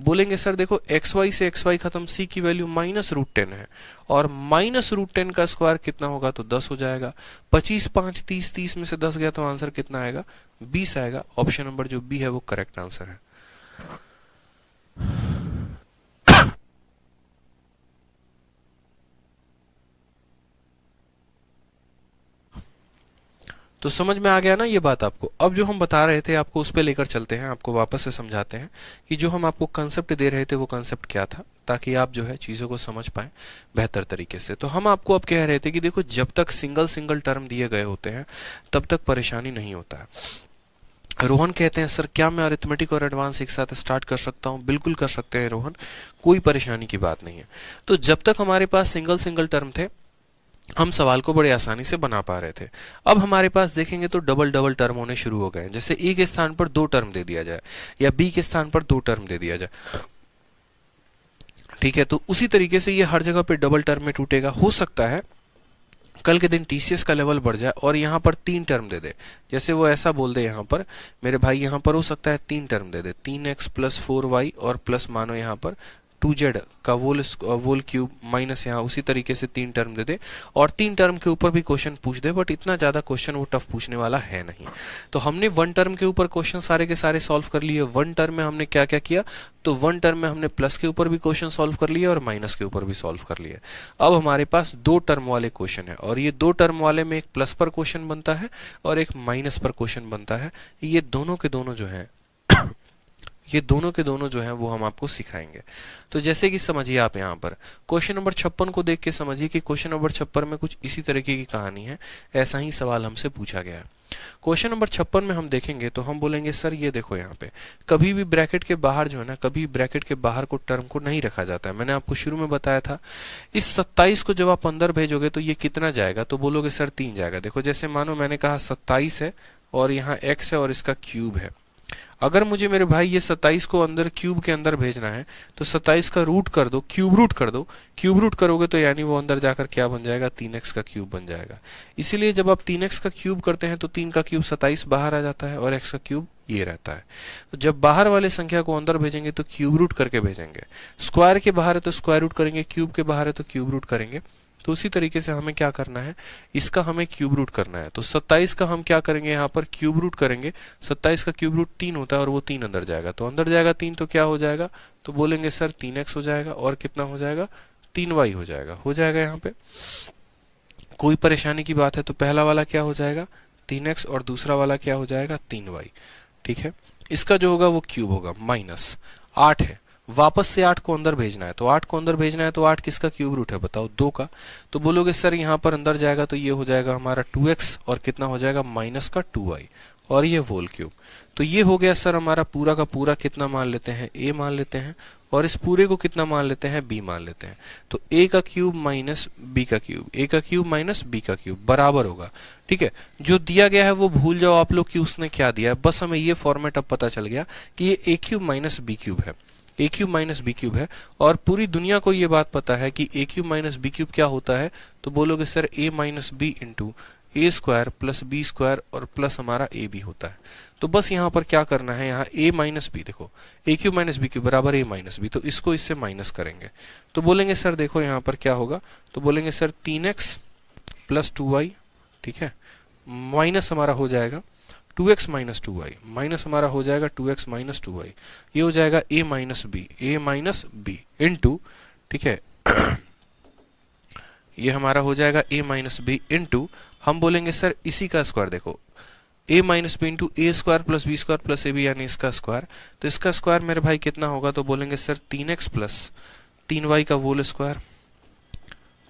बोलेंगे सर देखो xy से xy खत्म, c की वैल्यू -√10 है, और -√10 का स्क्वायर कितना होगा, तो 10 हो जाएगा। 25 5 30, 30 में से 10 गया तो आंसर कितना आएगा, 20 आएगा। ऑप्शन नंबर जो बी है वो करेक्ट आंसर है। तो समझ में आ गया ना ये बात आपको। अब जो हम बता रहे थे आपको उस पे लेकर चलते हैं, आपको वापस से समझाते हैं कि जो हम आपको कंसेप्ट दे रहे थे वो कंसेप्ट क्या था, ताकि आप जो है चीज़ों को समझ पाएं बेहतर तरीके से। तो हम आपको अब कह रहे थे कि देखो जब तक सिंगल सिंगल टर्म दिए गए होते हैं तब तक परेशानी नहीं होता है। रोहन कहते हैं सर क्या मैं अरिथमेटिक और एडवांस एक साथ स्टार्ट कर सकता हूं? बिल्कुल कर सकते हैं रोहन, कोई परेशानी की बात नहीं है। तो जब तक हमारे पास सिंगल सिंगल टर्म थे हम सवाल को बड़े आसानी से बना पा रहे थे। अब हमारे पास देखेंगे तो डबल डबल टर्म होने शुरू हो गए, जैसे ए के स्थान पर 2 टर्म दे दिया जाए या बी के स्थान पर 2 टर्म दे दिया जाए। ठीक है, तो उसी तरीके से ये हर जगह पे डबल टर्म में टूटेगा। हो सकता है कल के दिन टीसीएस का लेवल बढ़ जाए और यहाँ पर 3 टर्म दे दे, जैसे वो ऐसा बोल दे यहाँ पर मेरे भाई, यहाँ पर हो सकता है 3 टर्म दे दे, 3x + 4y और प्लस मानो यहाँ पर 2z का वोल क्यूब माइनस यहाँ उसी तरीके से 3 टर्म दे दे, और 3 टर्म के ऊपर भी क्वेश्चन पूछ दे, बट इतना ज्यादा क्वेश्चन वो टफ पूछने वाला है नहीं। तो हमने 1 टर्म के ऊपर क्वेश्चन सारे के सारे सॉल्व कर लिए। 1 टर्म में हमने क्या क्या किया, तो 1 टर्म में हमने प्लस के ऊपर भी क्वेश्चन सॉल्व कर लिए और माइनस के ऊपर भी सॉल्व कर लिए। अब हमारे पास 2 टर्म वाले क्वेश्चन है, और ये 2 टर्म वाले में एक प्लस पर क्वेश्चन बनता है और एक माइनस पर क्वेश्चन बनता है। ये दोनों के दोनों जो है ये दोनों के दोनों जो है वो हम आपको सिखाएंगे। तो जैसे कि समझिए आप यहाँ पर क्वेश्चन नंबर 56 को देख के समझिए कि क्वेश्चन नंबर 56 में कुछ इसी तरीके की कहानी है, ऐसा ही सवाल हमसे पूछा गया है। क्वेश्चन नंबर 56 में हम देखेंगे तो हम बोलेंगे सर ये देखो यहाँ पे कभी भी ब्रैकेट के बाहर जो है ना, कभी ब्रैकेट के बाहर को टर्म को नहीं रखा जाता है। मैंने आपको शुरू में बताया था इस 27 को जब आप अंदर भेजोगे तो ये कितना जाएगा, तो बोलोगे सर 3 जाएगा। देखो जैसे मानो मैंने कहा 27 है और यहाँ x है और इसका क्यूब है। अगर मुझे मेरे भाई ये 27 को अंदर क्यूब के अंदर भेजना है तो 27 का रूट कर दो, क्यूब रूट कर दो। क्यूब रूट करोगे तो यानी वो अंदर जाकर क्या बन जाएगा, 3x का क्यूब बन जाएगा। इसीलिए जब आप 3x का क्यूब करते हैं तो 3 का क्यूब 27 बाहर आ जाता है और x का क्यूब ये रहता है। तो जब बाहर वाले संख्या को अंदर भेजेंगे तो क्यूब रूट करके भेजेंगे। स्क्वायर के बाहर है तो स्क्वायर रूट करेंगे, क्यूब के बाहर है तो क्यूब रूट करेंगे। तो उसी तरीके से हमें क्या करना है, इसका हमें क्यूब रूट करना है। तो 27 का हम क्या करेंगे, यहाँ पर क्यूब रूट करेंगे। 27 का क्यूब रूट 3 होता है और वो 3 अंदर जाएगा, तो अंदर जाएगा 3 तो क्या हो जाएगा, तो बोलेंगे सर 3x हो जाएगा और कितना हो जाएगा, 3y हो जाएगा। हो जाएगा यहाँ पे कोई परेशानी की बात है? तो पहला वाला क्या हो जाएगा 3x और दूसरा वाला क्या हो जाएगा 3y। ठीक है, इसका जो होगा वो क्यूब होगा। माइनस 8 है, वापस से 8 को अंदर भेजना है, तो 8 को अंदर भेजना है तो 8 किसका क्यूब रूट है बताओ, 2 का। तो बोलोगे सर यहाँ पर अंदर जाएगा तो ये हो जाएगा हमारा 2x और कितना हो जाएगा माइनस का 2y और ये होल क्यूब। तो ये हो गया सर हमारा पूरा का पूरा कितना मान लेते हैं, a मान लेते हैं, और इस पूरे को कितना मान लेते हैं, b मान लेते हैं। तो a का क्यूब माइनस b का क्यूब, a का क्यूब माइनस b का क्यूब बराबर होगा। ठीक है, जो दिया गया है वो भूल जाओ आप लोग कि उसने क्या दिया है, बस हमें ये फॉर्मेट अब पता चल गया कि ये a cube minus b cube है, a cube minus B cube है। और पूरी दुनिया को ये बात पता है कि a cube minus B cube क्या होता है, तो बोलोगे sir a minus B into A square plus B square और प्लस हमारा a भी होता है। तो बस यहाँ पर क्या करना है, यहाँ a माइनस बी, देखो a cube minus B cube बराबर a माइनस बी, तो इसको इससे माइनस करेंगे तो बोलेंगे सर देखो यहाँ पर क्या होगा, तो बोलेंगे सर 3x प्लस 2y। ठीक है, माइनस हमारा हो जाएगा 2x माइनस 2y, माइनस हमारा हो जाएगा 2x माइनस 2y, ये हो जाएगा a माइनस बी इंटू, ठीक है ये हमारा हो जाएगा a माइनस बी इंटू, हम बोलेंगे सर इसी का स्क्वायर, देखो a minus B into A square plus B square plus A B यानी इसका स्क्वायर। तो इसका स्क्वायर मेरे भाई कितना होगा, तो बोलेंगे सर 3x प्लस 3y का होल स्क्वायर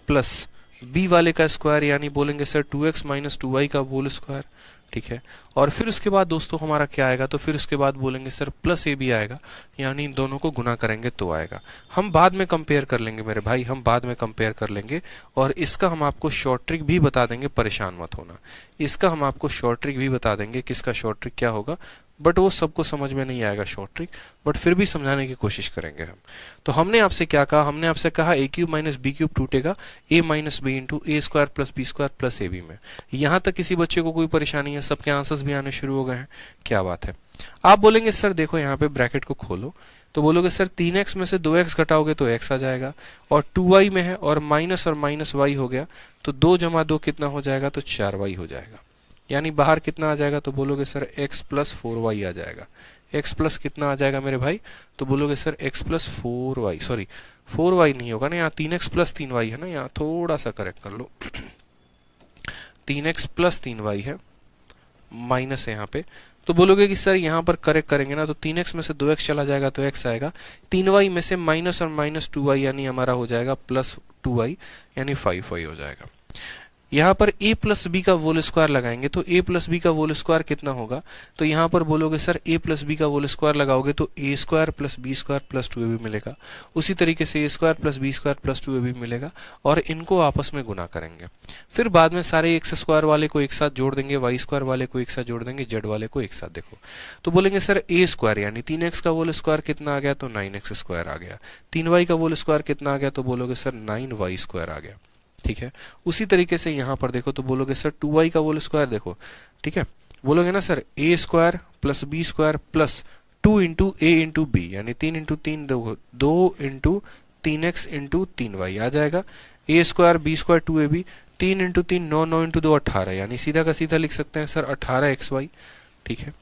प्लस बी वाले का स्क्वायर यानी बोलेंगे सर 2x माइनस 2y का होल स्क्वायर, ठीक है। और फिर उसके बाद दोस्तों हमारा क्या आएगा, तो फिर उसके बाद बोलेंगे सर प्लस ए बी आएगा, यानी इन दोनों को गुना करेंगे तो आएगा। हम बाद में कंपेयर कर लेंगे मेरे भाई, हम बाद में कंपेयर कर लेंगे, और इसका हम आपको शॉर्ट ट्रिक भी बता देंगे, परेशान मत होना। इसका हम आपको शॉर्ट ट्रिक भी बता देंगे, किसका शॉर्ट ट्रिक क्या होगा, बट वो सबको समझ में नहीं आएगा शॉर्ट ट्रिक, बट फिर भी समझाने की कोशिश करेंगे हम। तो हमने आपसे क्या कहा, हमने आपसे कहा a cube minus B cube टूटेगा a minus B into A square plus B square plus A b में। यहाँ तक किसी बच्चे को कोई परेशानी है, सबके आंसर्स भी आने शुरू हो गए हैं, क्या बात है। आप बोलेंगे सर देखो यहाँ पे ब्रैकेट को खोलो, तो बोलोगे सर 3x में से 2x घटाओगे तो x आ जाएगा, और 2y में है और माइनस y हो गया, तो 2 जमा 2 कितना हो जाएगा, तो 4y हो जाएगा। यानी बाहर कितना आ जाएगा, तो बोलोगे सर x प्लस 4y आ जाएगा। x प्लस कितना आ जाएगा मेरे भाई, तो बोलोगे sir x plus 4y, sorry 4y नहीं होगा ना, यहाँ 3x प्लस 3y है ना, यहाँ थोड़ा सा करेक्ट कर लो 3x प्लस 3y है, माइनस है यहाँ पे, तो बोलोगे कि सर यहाँ पर करेक्ट करेंगे ना, तो 3x में से 2x चला जाएगा तो x आएगा, 3y में से माइनस और माइनस 2y यानी हमारा हो जाएगा प्लस 2y, यानी 5y हो जाएगा। यहाँ पर a प्लस बी का होल स्क्वायर लगाएंगे, तो a प्लस बी का होल स्क्वायर कितना होगा, तो यहाँ पर बोलोगे सर a प्लस बी का होल स्क्वायर लगाओगे तो a square plus B square plus 2ab मिलेगा, उसी तरीके से a square plus B square plus 2ab मिलेगा, और इनको आपस में गुना करेंगे। फिर बाद में सारे एक्स स्क्वायर वाले को एक साथ जोड़ देंगे, वाई स्क्वायर वाले को एक साथ जोड़ देंगे, जेड वाले को एक साथ। देखो तो बोलेंगे सर a स्क्वायर यानी 3x का होल स्क्वायर कितना आ गया, तो 9x स्क्वायर आ गया, 3y का होल स्क्वायर कितना आ गया, तो बोलोगे सर 9y स्क्वायर आ गया, ठीक है। उसी तरीके से यहाँ पर देखो तो बोलोगे सर 2y का होल स्क्वायर, देखो ठीक है, बोलोगे ना sir a square plus B square plus 2 into A into B, यानी 3 into 3 2 into 3x into 3y आ जाएगा, a square B square 2ab, 3 into 3 9, 9 into 2 18, यानी सीधा का सीधा लिख सकते हैं सर 18xy, ठीक है,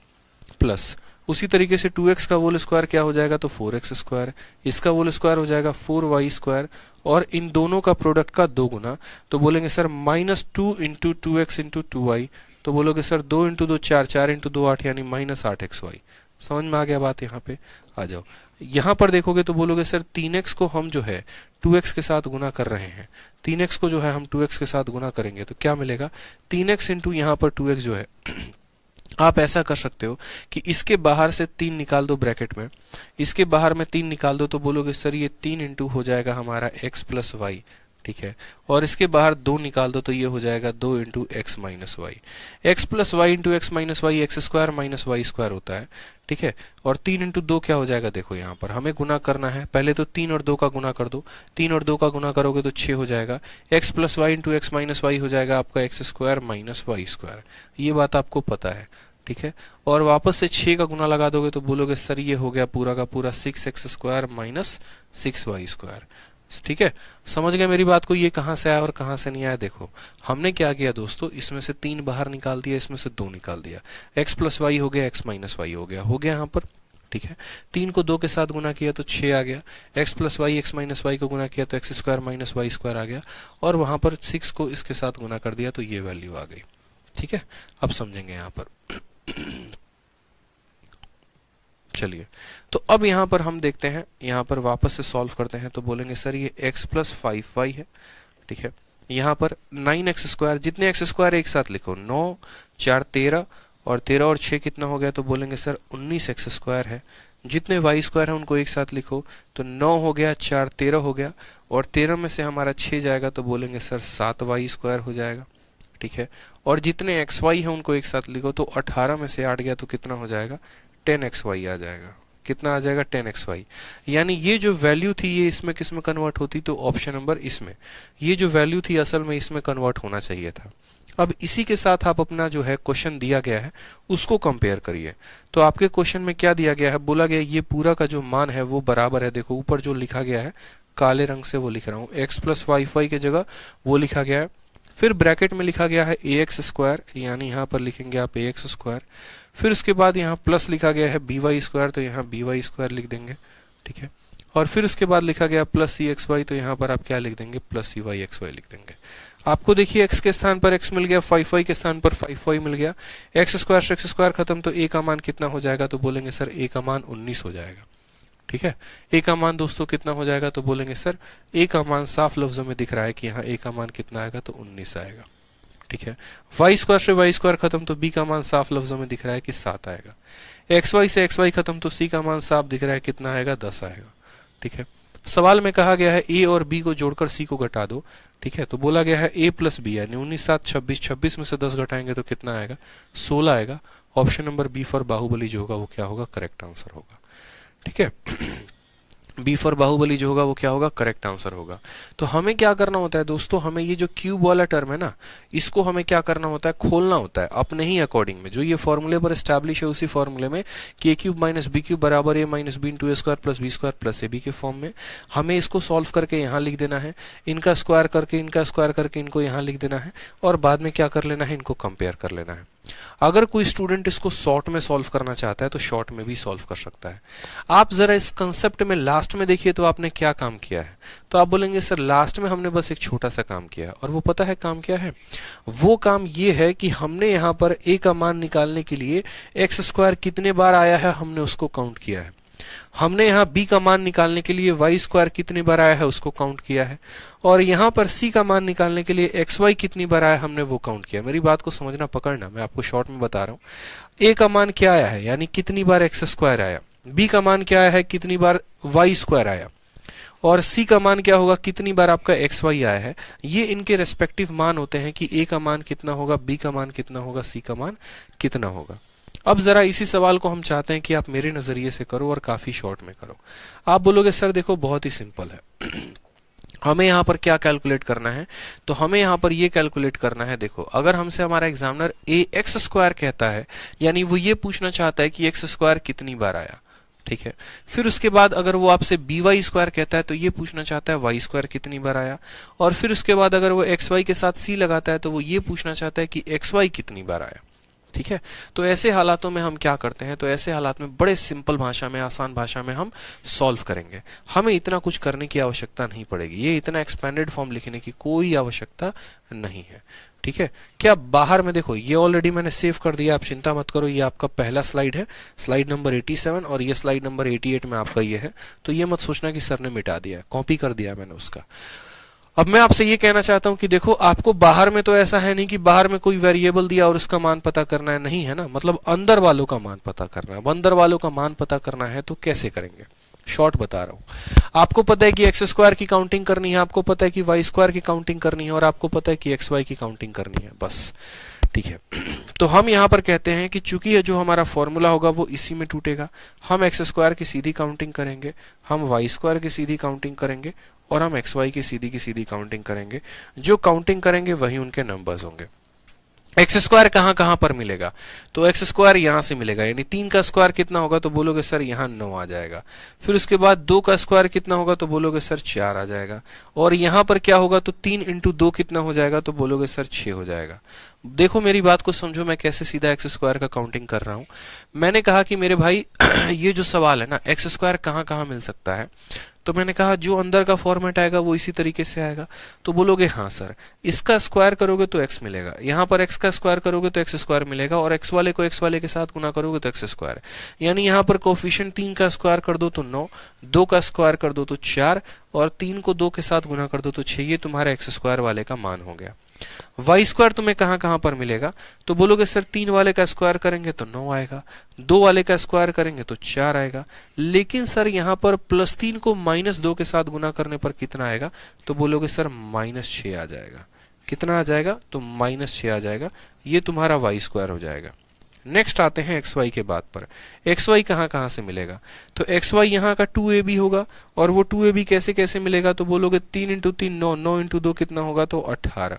प्लस उसी तरीके से 2x का होल स्क्वायर क्या हो जाएगा, तो 4x स्क्वायर, इसका होल स्क्वायर हो जाएगा 4y स्क्वायर, और इन दोनों का प्रोडक्ट का 2 गुना, तो बोलेंगे sir minus 2 into 2x into 2y, तो बोलोगे सर 2 इंटू 2 4, 4 इंटू 2 8, यानी माइनस 8xy। समझ में आ गया बात, यहाँ पे आ जाओ। यहाँ पर देखोगे तो बोलोगे सर 3x को हम जो है 2x के साथ गुना कर रहे हैं, 3x को जो है हम 2x के साथ गुना करेंगे तो क्या मिलेगा, 3x इंटू यहाँ पर 2x जो है आप ऐसा कर सकते हो कि इसके बाहर से 3 निकाल दो ब्रैकेट में, इसके बाहर में 3 निकाल दो, तो बोलोगे सर ये 3 इंटू हो जाएगा हमारा x प्लस वाई, ठीक है, और इसके बाहर 2 निकाल दो तो ये हो जाएगा 2 into X minus Y. X plus Y into X minus Y X square minus Y square होता है, ठीक है, और 3 इंटू 2 क्या हो जाएगा, देखो यहाँ पर हमें गुना करना है, पहले तो 3 और 2 का गुना कर दो, 3 और 2 का गुना करोगे तो 6 हो जाएगा, X plus Y into X minus Y हो जाएगा आपका X square minus Y square, ये बात आपको पता है, ठीक है, और वापस से 6 का गुना लगा दोगे तो बोलोगे सर ये हो गया पूरा का पूरा 6x square minus 6y square, ठीक है। समझ गए मेरी बात को, ये कहाँ से आया और कहाँ से नहीं आया। देखो हमने क्या किया दोस्तों, इसमें से 3 बाहर निकाल दिया, इसमें से 2 निकाल दिया, x प्लस वाई हो गया, x माइनस वाई हो गया यहाँ पर, ठीक है। 3 को 2 के साथ गुना किया तो 6 आ गया, x plus y x minus y को गुना किया तो x square minus Y square आ गया, और वहां पर 6 को इसके साथ गुना कर दिया तो ये वैल्यू आ गई, ठीक है। अब समझेंगे यहाँ पर चलिए, तो अब यहाँ पर हम देखते हैं, यहाँ पर वापस से सॉल्व करते हैं, तो बोलेंगे सर ये x प्लस 5y है, ठीक है, यहाँ पर 9x स्क्वायर, जितने x स्क्वायर एक साथ लिखो, 9 4 13, और 13 और 6 कितना हो गया, तो बोलेंगे सर 19x स्क्वायर है, जितने y स्क्वायर है उनको एक साथ लिखो, तो 9 हो गया, 4 13 हो गया, और 13 में से हमारा 6 जाएगा तो बोलेंगे सर 7y स्क्वायर हो जाएगा, ठीक है, और जितने xy है उनको एक साथ लिखो, तो 18 में से 8 गया तो कितना हो जाएगा, 10xy आ जाएगा, कितना आ जाएगा 10xy, यानी ये जो वैल्यू थी ये इसमें किस में कन्वर्ट होती, तो ऑप्शन नंबर इसमें, ये जो वैल्यू थी असल में इसमें कन्वर्ट होना चाहिए था। अब इसी के साथ आप अपना जो है क्वेश्चन दिया गया है उसको कंपेयर करिए, तो आपके क्वेश्चन में क्या दिया गया है, बोला गया ये पूरा का जो मान है वो बराबर है, देखो ऊपर जो लिखा गया है काले रंग से वो लिख रहा हूँ, x प्लस वाई की जगह वो लिखा गया है, फिर ब्रैकेट में लिखा गया है ax स्क्वायर, यानी यहाँ पर लिखेंगे आप ax स्क्वायर, फिर उसके बाद यहाँ प्लस लिखा गया है by स्क्वायर, तो यहाँ by स्क्वायर लिख देंगे, ठीक है, और फिर उसके बाद लिखा गया प्लस cxy, तो यहाँ पर आप क्या लिख देंगे, प्लस cyxy लिख देंगे। आपको देखिए x के स्थान पर x मिल गया, 5y के स्थान पर 5y मिल गया, x स्क्वायर से x स्क्वायर खत्म, तो a का मान कितना हो जाएगा, तो बोलेंगे सर a का मान 19 हो जाएगा, ठीक है। ए का मान दोस्तों कितना हो जाएगा, तो बोलेंगे सर ए का मान साफ लफ्जों में दिख रहा है कि यहाँ ए का मान कितना आएगा, तो 19 आएगा। ठीक है। वाई स्क्वायर से वाई स्क्वायर खत्म, तो बी का मान साफ लफ्जों में दिख रहा है कि 7 आएगा। एक्स वाई से एक्स वाई खत्म, तो सी का मान साफ दिख रहा है कितना आएगा, 10 आएगा। ठीक है। सवाल में कहा गया है ए और बी को जोड़कर सी को घटा दो। ठीक है। तो बोला गया है ए प्लस बी, यानी 19 7 26, 26 में से 10 घटाएंगे तो कितना आएगा, 16 आएगा। Option number B for Baahubali जो होगा वो क्या होगा, करेक्ट आंसर होगा। ठीक है। बी फॉर बाहुबली जो होगा वो क्या होगा, करेक्ट आंसर होगा। तो हमें क्या करना होता है दोस्तों, हमें ये जो क्यूब वाला टर्म है ना, इसको हमें क्या करना होता है, खोलना होता है अपने ही अकॉर्डिंग में, जो ये फॉर्मूले पर एस्टैब्लिश है उसी फॉर्मूले में कि a cube minus B cube बराबर a minus B into A square plus B square plus A B के फॉर्म में हमें इसको सॉल्व करके यहाँ लिख देना है, इनका स्क्वायर करके इनको यहाँ लिख देना है, और बाद में क्या कर लेना है, इनको कंपेयर कर लेना है। अगर कोई स्टूडेंट इसको शॉर्ट में सॉल्व करना चाहता है तो शॉर्ट में भी सॉल्व कर सकता है। आप जरा इस कंसेप्ट में लास्ट में देखिए तो आपने क्या काम किया है, तो आप बोलेंगे सर लास्ट में हमने बस एक छोटा सा काम किया, और वो पता है काम क्या है, वो काम ये है कि हमने यहाँ पर a का मान निकालने के लिए एक्स स्क्वायर कितने बार आया है हमने उसको काउंट किया है। हमने यहाँ b का मान निकालने के लिए वाई स्क्वायर कितनी बार आया है उसको काउंट किया है, और यहाँ पर c का मान निकालने के लिए एक्स वाई कितनी बार आया हमने वो काउंट किया। मेरी बात को समझना, पकड़ना, मैं आपको शॉर्ट में बता रहा हूँ। a का मान क्या आया है, यानी कितनी बार एक्स स्क्वायर आया, b का मान क्या आया है, कितनी बार वाई स्क्वायर आया, और c का मान क्या होगा, कितनी बार आपका एक्स वाई आया है। ये इनके रेस्पेक्टिव मान होते हैं कि a का मान कितना होगा, b का मान कितना होगा, c का मान कितना होगा। अब जरा इसी सवाल को हम चाहते हैं कि आप मेरे नजरिए से करो और काफी शॉर्ट में करो। आप बोलोगे सर देखो बहुत ही सिंपल है हमें यहाँ पर क्या कैलकुलेट करना है, तो हमें यहाँ पर ये कैलकुलेट करना है। देखो अगर हमसे हमारा एग्जामिनर ए एक्स स्क्वायर कहता है, यानी वो ये पूछना चाहता है कि एक्स स्क्वायर कितनी बार आया। ठीक है। फिर उसके बाद अगर वो आपसे बी वाई स्क्वायर कहता है तो ये पूछना चाहता है वाई स्क्वायर कितनी बार आया, और फिर उसके बाद अगर वो एक्स वाई के साथ सी लगाता है तो वो ये पूछना चाहता है कि एक्स वाई कितनी बार आया। ठीक है। तो ऐसे हालातों में हम क्या करते हैं, तो ऐसे हालात में बड़े सिंपल भाषा में, आसान भाषा में हम सॉल्व करेंगे। हमें इतना कुछ करने की आवश्यकता नहीं पड़ेगी, ये इतना एक्सपेंडेड फॉर्म लिखने की कोई आवश्यकता नहीं है। ठीक है। क्या बाहर में देखो, ये ऑलरेडी मैंने सेव कर दिया, आप चिंता मत करो, ये आपका पहला स्लाइड है, स्लाइड नंबर 87, और ये स्लाइड नंबर 88 में आपका ये है। तो ये मत सोचना कि सर ने मिटा दिया, कॉपी कर दिया मैंने उसका। अब मैं आपसे ये कहना चाहता हूं कि देखो आपको बाहर में तो ऐसा है नहीं कि बाहर में कोई वेरिएबल दिया और उसका मान पता करना है, नहीं है ना, मतलब अंदर वालों का मान पता करना है। अब अंदर वालों का मान पता करना है तो कैसे करेंगे, शॉर्ट बता रहा हूं। आपको पता है कि एक्स स्क्वायर की काउंटिंग करनी है, आपको पता है कि वाई स्क्वायर की काउंटिंग करनी है, और आपको पता है कि एक्स वाई की काउंटिंग करनी है, बस। ठीक है। तो हम यहाँ पर कहते हैं कि चूंकि ये जो हमारा फॉर्मूला होगा वो इसी में टूटेगा, हम एक्स स्क्वायर की सीधी काउंटिंग करेंगे, हम वाई स्क्वायर की सीधी काउंटिंग करेंगे, और हम एक्स वाई की सीधी काउंटिंग करेंगे। जो काउंटिंग करेंगे वही उनके नंबर्स होंगे। एक्स स्क्वायर कहां पर मिलेगा, तो एक्स स्क्वायर यहां से मिलेगा, यानी 3 का स्क्वायर कितना होगा, तो बोलोगे सर यहाँ 9 आ जाएगा। फिर उसके बाद 2 का स्क्वायर कितना होगा, तो बोलोगे सर 4 आ जाएगा। और यहां पर क्या होगा, तो 3 इंटू 2 कितना हो जाएगा, तो बोलोगे सर 6 हो जाएगा। देखो मेरी बात को समझो, मैं कैसे सीधा एक्स स्क्वायर का काउंटिंग कर रहा हूं। मैंने कहा कि मेरे भाई ये जो सवाल है ना, एक्स स्क्वायर कहां मिल सकता है, तो मैंने कहा जो अंदर का फॉर्मेट आएगा वो इसी तरीके से आएगा। तो बोलोगे हाँ सर, इसका स्क्वायर करोगे तो एक्स मिलेगा, यहाँ पर एक्स का स्क्वायर करोगे तो एक्स स्क्वायर मिलेगा, और एक्स वाले को एक्स वाले के साथ गुना करोगे तो एक्स स्क्वायर। यानी यहाँ पर कोफिशिएंट 3 का स्क्वायर कर दो तो 9, 2 का स्क्वायर कर दो तो 4, और 3 को 2 के साथ गुना कर दो तो 6। ये तुम्हारा एक्स स्क्वायर वाले का मान हो गया। वाई स्क्वायर तुम्हें कहां पर मिलेगा, तो बोलोगे सर 3 वाले का स्क्वायर करेंगे तो 9 आएगा, 2 वाले का स्क्वायर करेंगे तो 4 आएगा। लेकिन सर यहाँ पर +3 को -2 के साथ गुना करने पर कितना आएगा, तो बोलोगे सर -6 आ जाएगा। कितना आ जाएगा, तो -6 आ जाएगा। ये तुम्हारा वाई स्क्वायर हो जाएगा। नेक्स्ट आते हैं एक्स वाई के बाद पर। एक्स वाई कहां से मिलेगा, तो एक्स वाई यहाँ का 2ab होगा, और वो 2ab कैसे मिलेगा, तो बोलोगे 3 इंटू 3 9, 9 इंटू 2 कितना होगा, तो 18।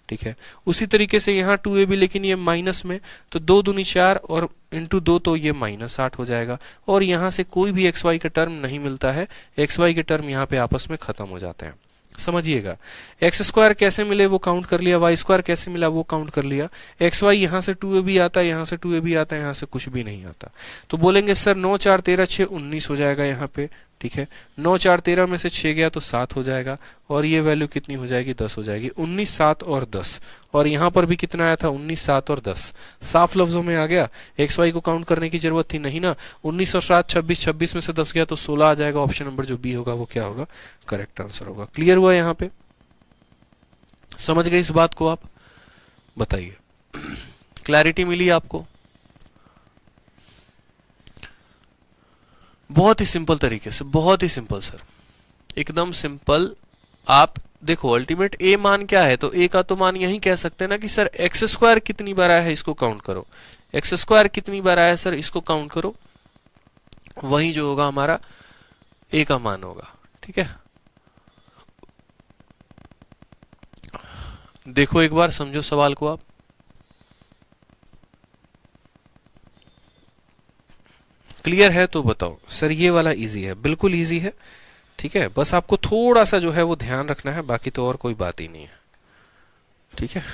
ठीक है। उसी तरीके से यहाँ 2ab, लेकिन ये माइनस में, तो 2 दूनी 4 और इंटू 2, तो ये -8 हो जाएगा। और यहाँ से कोई भी एक्स वाई का टर्म नहीं मिलता है, एक्स वाई के टर्म यहाँ पे आपस में खत्म हो जाते हैं। समझिएगा, एक्स स्क्वायर कैसे मिले वो काउंट कर लिया, वाई स्क्वायर कैसे मिला वो काउंट कर लिया। एक्स वाई यहाँ से 2ab आता है, यहाँ से 2ab आता है, यहाँ से कुछ भी नहीं आता। तो बोलेंगे सर 9 4 13 6 19 हो जाएगा यहाँ पे, ठीक है। 9 4 13 में से 6 गया तो 7 हो जाएगा, और ये वैल्यू कितनी हो जाएगी, 10 हो जाएगी। 19 7 और 10, और यहाँ पर भी कितना आया था, 19 7 और 10। साफ लफ्जों में आ गया, एक्स वाई को काउंट करने की जरूरत थी नहीं ना। 19 और 7 26, 26 में से 10 गया तो 16 आ जाएगा। ऑप्शन नंबर जो बी होगा वो क्या होगा, करेक्ट आंसर होगा। क्लियर हुआ यहाँ पे, समझ गए इस बात को आप, बताइए क्लैरिटी मिली आपको। बहुत ही सिंपल तरीके से, बहुत ही सिंपल सर, एकदम सिंपल। आप देखो अल्टीमेट ए मान क्या है, तो ए का तो मान यही कह सकते हैं ना कि सर एक्स स्क्वायर कितनी बार आया है इसको काउंट करो, एक्स स्क्वायर कितनी बार आया है सर इसको काउंट करो, वही जो होगा हमारा ए का मान होगा। ठीक है, देखो एक बार समझो सवाल को आप। क्लियर है तो बताओ सर, ये वाला इजी है, बिल्कुल इजी है। ठीक है, बस आपको थोड़ा सा जो है वो ध्यान रखना है, बाकी तो और कोई बात ही नहीं है। ठीक है,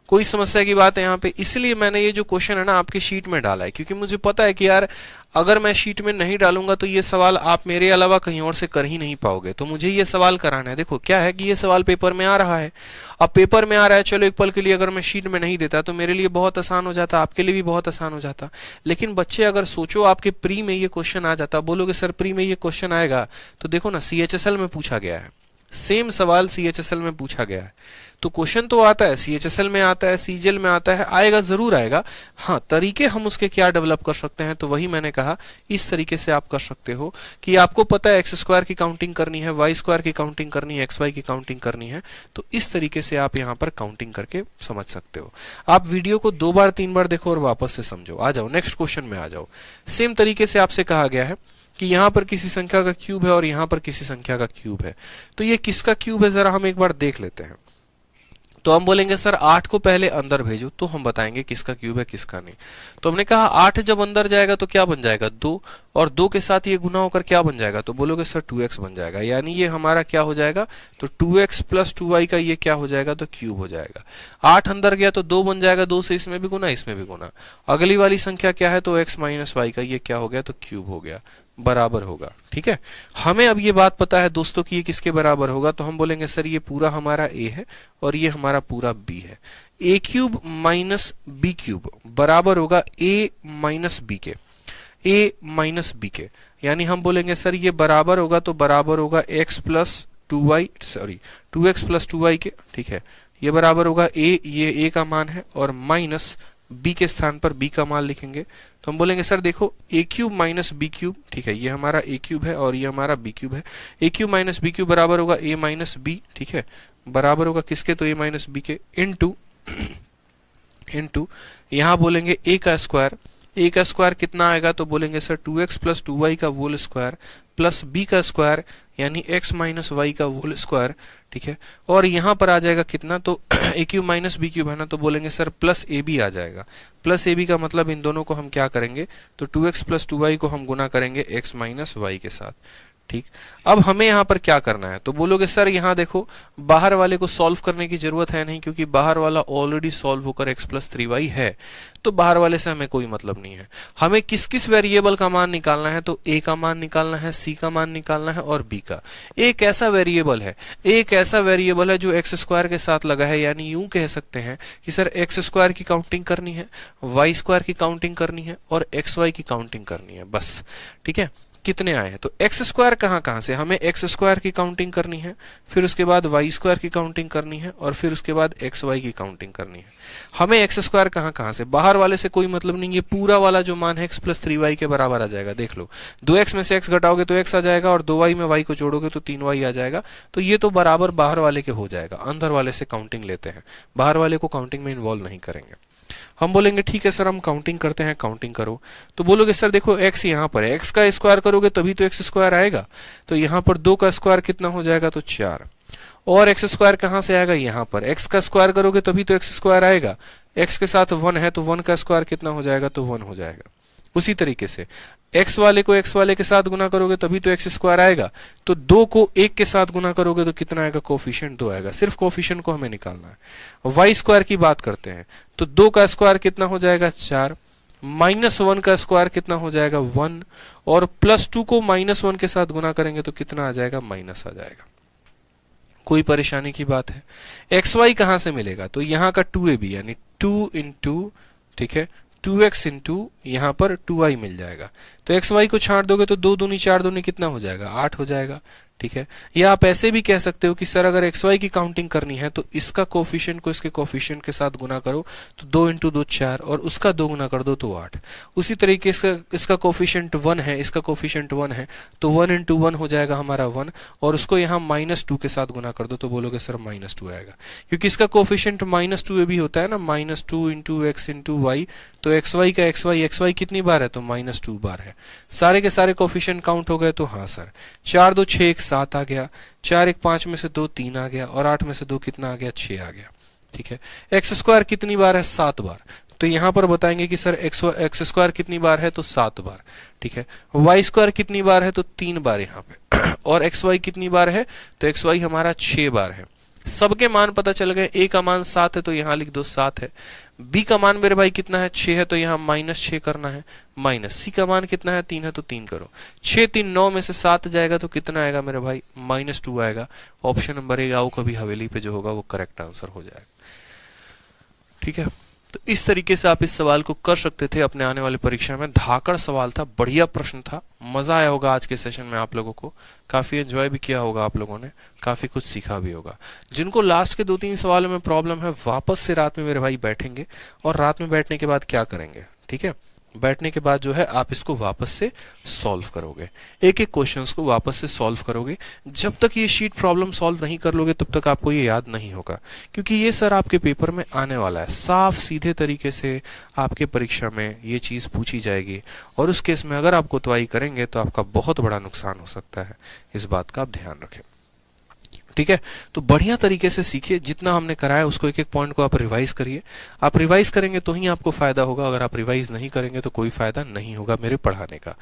कोई समस्या की बात है यहाँ पे, इसलिए मैंने ये जो क्वेश्चन है ना आपके शीट में डाला है, क्योंकि मुझे पता है कि यार अगर मैं शीट में नहीं डालूंगा तो ये सवाल आप मेरे अलावा कहीं और से कर ही नहीं पाओगे, तो मुझे ये सवाल कराना है। देखो क्या है कि ये सवाल पेपर में आ रहा है, अब पेपर में आ रहा है, चलो एक पल के लिए अगर मैं शीट में नहीं देता तो मेरे लिए बहुत आसान हो जाता, आपके लिए भी बहुत आसान हो जाता। लेकिन बच्चे अगर सोचो आपके प्री में ये क्वेश्चन आ जाता, बोलोगे सर प्री में ये क्वेश्चन आएगा, तो देखो ना CHSL में पूछा गया है, सेम सवाल CHSL में पूछा गया है, तो क्वेश्चन तो आता है, CHSL में आता है, CGL में आता है, आएगा जरूर आएगा। हाँ, तरीके हम उसके क्या डेवलप कर सकते हैं, तो वही मैंने कहा इस तरीके से आप कर सकते हो कि आपको पता है एक्स स्क्वायर की काउंटिंग करनी है, वाई स्क्वायर की काउंटिंग करनी है, एक्स वाई की काउंटिंग करनी है, तो इस तरीके से आप यहाँ पर काउंटिंग करके समझ सकते हो। आप वीडियो को 2 बार 3 बार देखो और वापस से समझो। आ जाओ नेक्स्ट क्वेश्चन में आ जाओ। सेम तरीके से आपसे कहा गया है कि यहां पर किसी संख्या का क्यूब है और यहां पर किसी संख्या का क्यूब है, तो ये किसका क्यूब है जरा हम एक बार देख लेते हैं। तो हम बोलेंगे सर 8 को पहले अंदर भेजो, तो हम बताएंगे किसका क्यूब है किसका नहीं। तो हमने कहा 8 जब अंदर जाएगा तो क्या बन जाएगा 2, और 2 के साथ ये गुना होकर क्या बन जाएगा, तो बोलोगे सर 2x बन जाएगा, यानी ये हमारा क्या हो जाएगा, तो 2x प्लस 2y का ये क्या हो जाएगा, तो क्यूब हो जाएगा। 8 अंदर गया तो 2 बन जाएगा, 2 से इसमें भी गुना इसमें भी गुना। अगली वाली संख्या क्या है, तो x माइनस वाई का ये क्या हो गया, तो क्यूब हो गया, बराबर होगा। ठीक है, हमें अब ये बात पता है दोस्तों कि ये किसके बराबर होगा, तो हम बोलेंगे सर ये पूरा हमारा a है और ये हमारा पूरा b है। a cube minus B cube बराबर होगा a माइनस बी के, a माइनस बी के, यानी हम बोलेंगे सर ये बराबर होगा, तो बराबर होगा x plus 2y, sorry 2x plus 2y के। ठीक है, ये बराबर होगा a, ये a का मान है, और माइनस b के स्थान पर b का मान लिखेंगे, तो हम बोलेंगे सर देखो a cube minus B cube, ठीक है, ये हमारा a क्यूब है और ये हमारा b क्यूब है। a cube minus B cube बराबर होगा a माइनस बी, ठीक है, बराबर होगा किसके, तो a माइनस बी के, इनटू यहां बोलेंगे a का स्क्वायर, a का स्क्वायर कितना आएगा, तो बोलेंगे सर 2x प्लस 2y का होल स्क्वायर प्लस b का स्क्वायर यानी x माइनस वाई का होल स्क्वायर। ठीक है, और यहां पर आ जाएगा कितना, तो a cube minus B cube है ना, तो बोलेंगे सर प्लस ए बी आ जाएगा। प्लस ए बी का मतलब इन दोनों को हम क्या करेंगे, तो 2x प्लस 2y को हम गुना करेंगे x माइनस वाई के साथ। ठीक, अब हमें यहाँ पर क्या करना है, तो बोलोगे सर यहाँ देखो बाहर वाले को सॉल्व करने की जरूरत है नहीं, क्योंकि बाहर वाला ऑलरेडी सॉल्व होकर x प्लस 3y है, तो बाहर वाले से हमें कोई मतलब नहीं है। हमें किस किस वेरिएबल का मान निकालना है, तो a का मान निकालना है, c का मान निकालना है और b का। एक ऐसा वेरिएबल है, एक ऐसा वेरिएबल है जो एक्स स्क्वायर के साथ लगा है, यानी यूं कह सकते हैं कि सर एक्स स्क्वायर की काउंटिंग करनी है, वाई स्क्वायर की काउंटिंग करनी है और एक्स वाई की काउंटिंग करनी है, बस। ठीक है, कितने आए हैं, तो एक्स स्क्वायर कहां से, हमें एक्स स्क्वायर की काउंटिंग करनी है, फिर उसके बाद वाई स्क्वायर की काउंटिंग करनी है और फिर उसके बाद एक्स वाई की काउंटिंग करनी है। हमें एक्स स्क्वायर कहां से, बाहर वाले से कोई मतलब नहीं, ये पूरा वाला जो मान है एक्स प्लस 3y के बराबर आ जाएगा। देख लो 2x में से x घटाओगे तो x आ जाएगा और 2y में y को जोड़ोगे तो 3y आ जाएगा, तो ये तो बराबर बाहर वाले के हो जाएगा। अंदर वाले से काउंटिंग लेते हैं, बाहर वाले को काउंटिंग में इन्वॉल्व नहीं करेंगे। हम बोलेंगे ठीक है सर हम काउंटिंग करते हैं, काउंटिंग करो, तो बोलोगे सर देखो x यहाँ पर है, x का स्क्वायर करोगे तभी तो x स्क्वायर आएगा, तो यहाँ पर 2 का स्क्वायर कितना हो जाएगा, तो 4, और एक्स स्क्वायर कहां से आएगा, यहां पर एक्स का स्क्वायर करोगे तभी तो एक्स स्क्वायर आएगा, एक्स के साथ 1 है तो 1 का स्क्वायर कितना हो जाएगा, तो 1 हो जाएगा। उसी तरीके से एक्स वाले को एक्स वाले के साथ गुना करोगे तभी तो एक्स स्क्वायर आएगा, तो 2 को 1 के साथ गुना करोगे तो कितना आएगा, कोफिशिएंट 2 आएगा। सिर्फ कोफिशिएंट को हमें निकालना है। वाई स्क्वायर की बात करते हैं तो 2 का स्क्वायर कितना हो जाएगा, 4, -1 का स्क्वायर कितना हो जाएगा, 1, और +2 को -1 के साथ गुना करेंगे तो कितना आ जाएगा, माइनस आ जाएगा। कोई परेशानी की बात है। एक्स वाई कहां से मिलेगा, तो यहाँ का 2ab यानी 2 इंटू, ठीक है, 2x इंटू यहाँ पर 2i मिल जाएगा। तो एक्स वाई को छांट दोगे तो 2 दूनी 4 दूनी कितना हो जाएगा, 8 हो जाएगा। ठीक है, या आप ऐसे भी कह सकते हो कि सर अगर एक्स वाई की काउंटिंग करनी है तो इसका कोफिशिएंट को इसके कोफिशिएंट के साथ गुना करो तो 2 इंटू 2 4, और उसका 2 गुना कर दो तो 8। उसी तरीके से इसका कोफिशिएंट 1 है, इसका कोफिशिएंट 1 है तो 1 इंटू 1 हो जाएगा हमारा 1, और उसको यहाँ -2 के साथ गुना कर दो तो बोलोगे सर -2 आएगा, क्योंकि इसका कोफिशिएंट -2 भी होता है ना, -2 इंटू एक्स इंटू वाई, तो एक्स वाई का एक्स वाई कितनी बार है, तो -2 बार है। सारे के सारे कोफिशिएंट काउंट हो गए, तो हाँ सर 4 2 6 1 7 आ गया, 4 1 5 में से 2 3 आ गया, और 8 में से 2 कितना आ गया, 6 आ गया। ठीक है, एक्स स्क्वायर कितनी बार है, 7 बार, तो यहां पर बताएंगे कि सर एक्स स्क्वायर कितनी बार है, तो 7 बार। ठीक है, वाई स्क्वायर कितनी बार है, तो 3 बार यहाँ पे और एक्स वाई कितनी बार है, तो एक्स वाई हमारा 6 बार है। सबके मान पता चल गए, ए का मान 7 है तो यहाँ लिख दो 7 है, बी का मान मेरे भाई कितना है, 6 है तो यहाँ -6 करना है, माइनस सी का मान कितना है, 3 है तो 3 करो, 6 3 9 में से 7 जाएगा तो कितना आएगा मेरे भाई, -2 आएगा। ऑप्शन नंबर ए आओ कभी हवेली पे जो होगा वो करेक्ट आंसर हो जाएगा। ठीक है, तो इस तरीके से आप इस सवाल को कर सकते थे अपने आने वाली परीक्षा में। धाकड़ सवाल था, बढ़िया प्रश्न था, मजा आया होगा आज के सेशन में आप लोगों को, काफी एंजॉय भी किया होगा आप लोगों ने, काफी कुछ सीखा भी होगा। जिनको लास्ट के 2-3 सवालों में प्रॉब्लम है वापस से रात में मेरे भाई बैठेंगे, और रात में बैठने के बाद क्या करेंगे, ठीक है, बैठने के बाद जो है आप इसको वापस से सॉल्व करोगे, एक एक क्वेश्चंस को वापस से सॉल्व करोगे। जब तक ये शीट प्रॉब्लम सॉल्व नहीं कर लोगे तब तक आपको ये याद नहीं होगा, क्योंकि ये सर आपके पेपर में आने वाला है, साफ सीधे तरीके से आपके परीक्षा में ये चीज पूछी जाएगी, और उस केस में अगर आप कोताही करेंगे तो आपका बहुत बड़ा नुकसान हो सकता है, इस बात का आप ध्यान रखें। ठीक है, तो बढ़िया तरीके से सीखिए, जितना हमने कराया उसको एक एक पॉइंट को आप रिवाइज करिए। आप रिवाइज करेंगे तो ही आपको फायदा होगा, अगर आप रिवाइज नहीं करेंगे तो कोई फायदा नहीं होगा मेरे पढ़ाने का।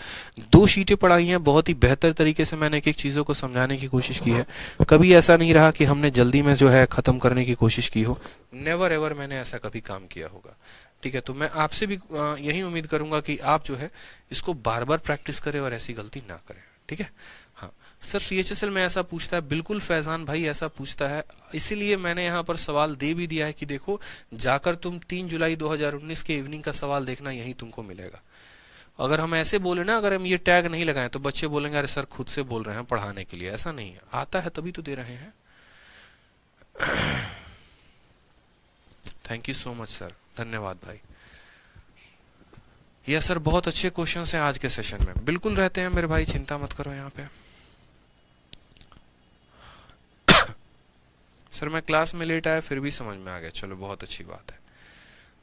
2 शीटें पढ़ाई हैं, बहुत ही बेहतर तरीके से मैंने एक एक चीजों को समझाने की कोशिश की है। कभी ऐसा नहीं रहा कि हमने जल्दी में जो है खत्म करने की कोशिश की हो, नेवर एवर मैंने ऐसा कभी काम किया होगा। ठीक है, तो मैं आपसे भी यही उम्मीद करूंगा कि आप जो है इसको बार बार प्रैक्टिस करें और ऐसी गलती ना करें। ठीक है, हाँ सर सीएचएसएल में ऐसा पूछता है, बिल्कुल फैजान भाई ऐसा पूछता है, इसीलिए मैंने यहाँ पर सवाल दे भी दिया है कि देखो जाकर तुम 3 जुलाई 2019 के इवनिंग का सवाल देखना, यही तुमको मिलेगा। अगर हम ऐसे बोले ना, अगर हम ये टैग नहीं लगाएं तो बच्चे बोलेंगे अरे सर खुद से बोल रहे हैं पढ़ाने के लिए, ऐसा नहीं है, आता है तभी तो दे रहे हैं। Thank you so much sir, धन्यवाद भाई। यस सर, बहुत अच्छे क्वेश्चन हैं आज के सेशन में, बिल्कुल रहते हैं मेरे भाई, चिंता मत करो यहाँ पे। सर मैं क्लास में लेट आया फिर भी समझ में आ गया, चलो बहुत अच्छी बात है।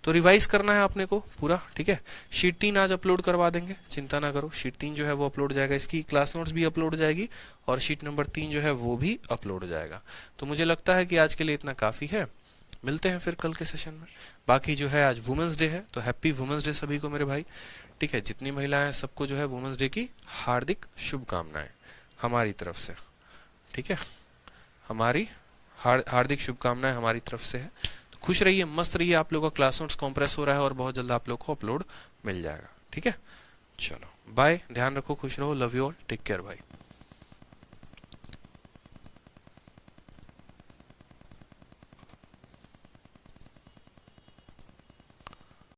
तो रिवाइज करना है आपने को पूरा, ठीक है। शीट 3 आज अपलोड करवा देंगे, चिंता ना करो, शीट 3 जो है वो अपलोड जाएगा, इसकी क्लास नोट्स भी अपलोड हो जाएगी, और शीट नंबर 3 जो है वो भी अपलोड हो जाएगा। तो मुझे लगता है कि आज के लिए इतना काफी है, मिलते हैं फिर कल के सेशन में। बाकी जो है आज वुमेन्स डे है, तो हैप्पी वुमेन्स डे सभी को मेरे भाई। ठीक है, जितनी महिलाएं हैं सबको जो है वुमेन्स डे की हार्दिक शुभकामनाएं हमारी तरफ से। ठीक है, हमारी हार्दिक शुभकामनाएं हमारी तरफ से है। तो खुश रहिए, मस्त रहिए, आप लोगों का क्लास नोट्स कॉम्प्रेस हो रहा है और बहुत जल्द आप लोग को अपलोड मिल जाएगा। ठीक है, चलो बाय, ध्यान रखो, खुश रहो, love you all, take care भाई।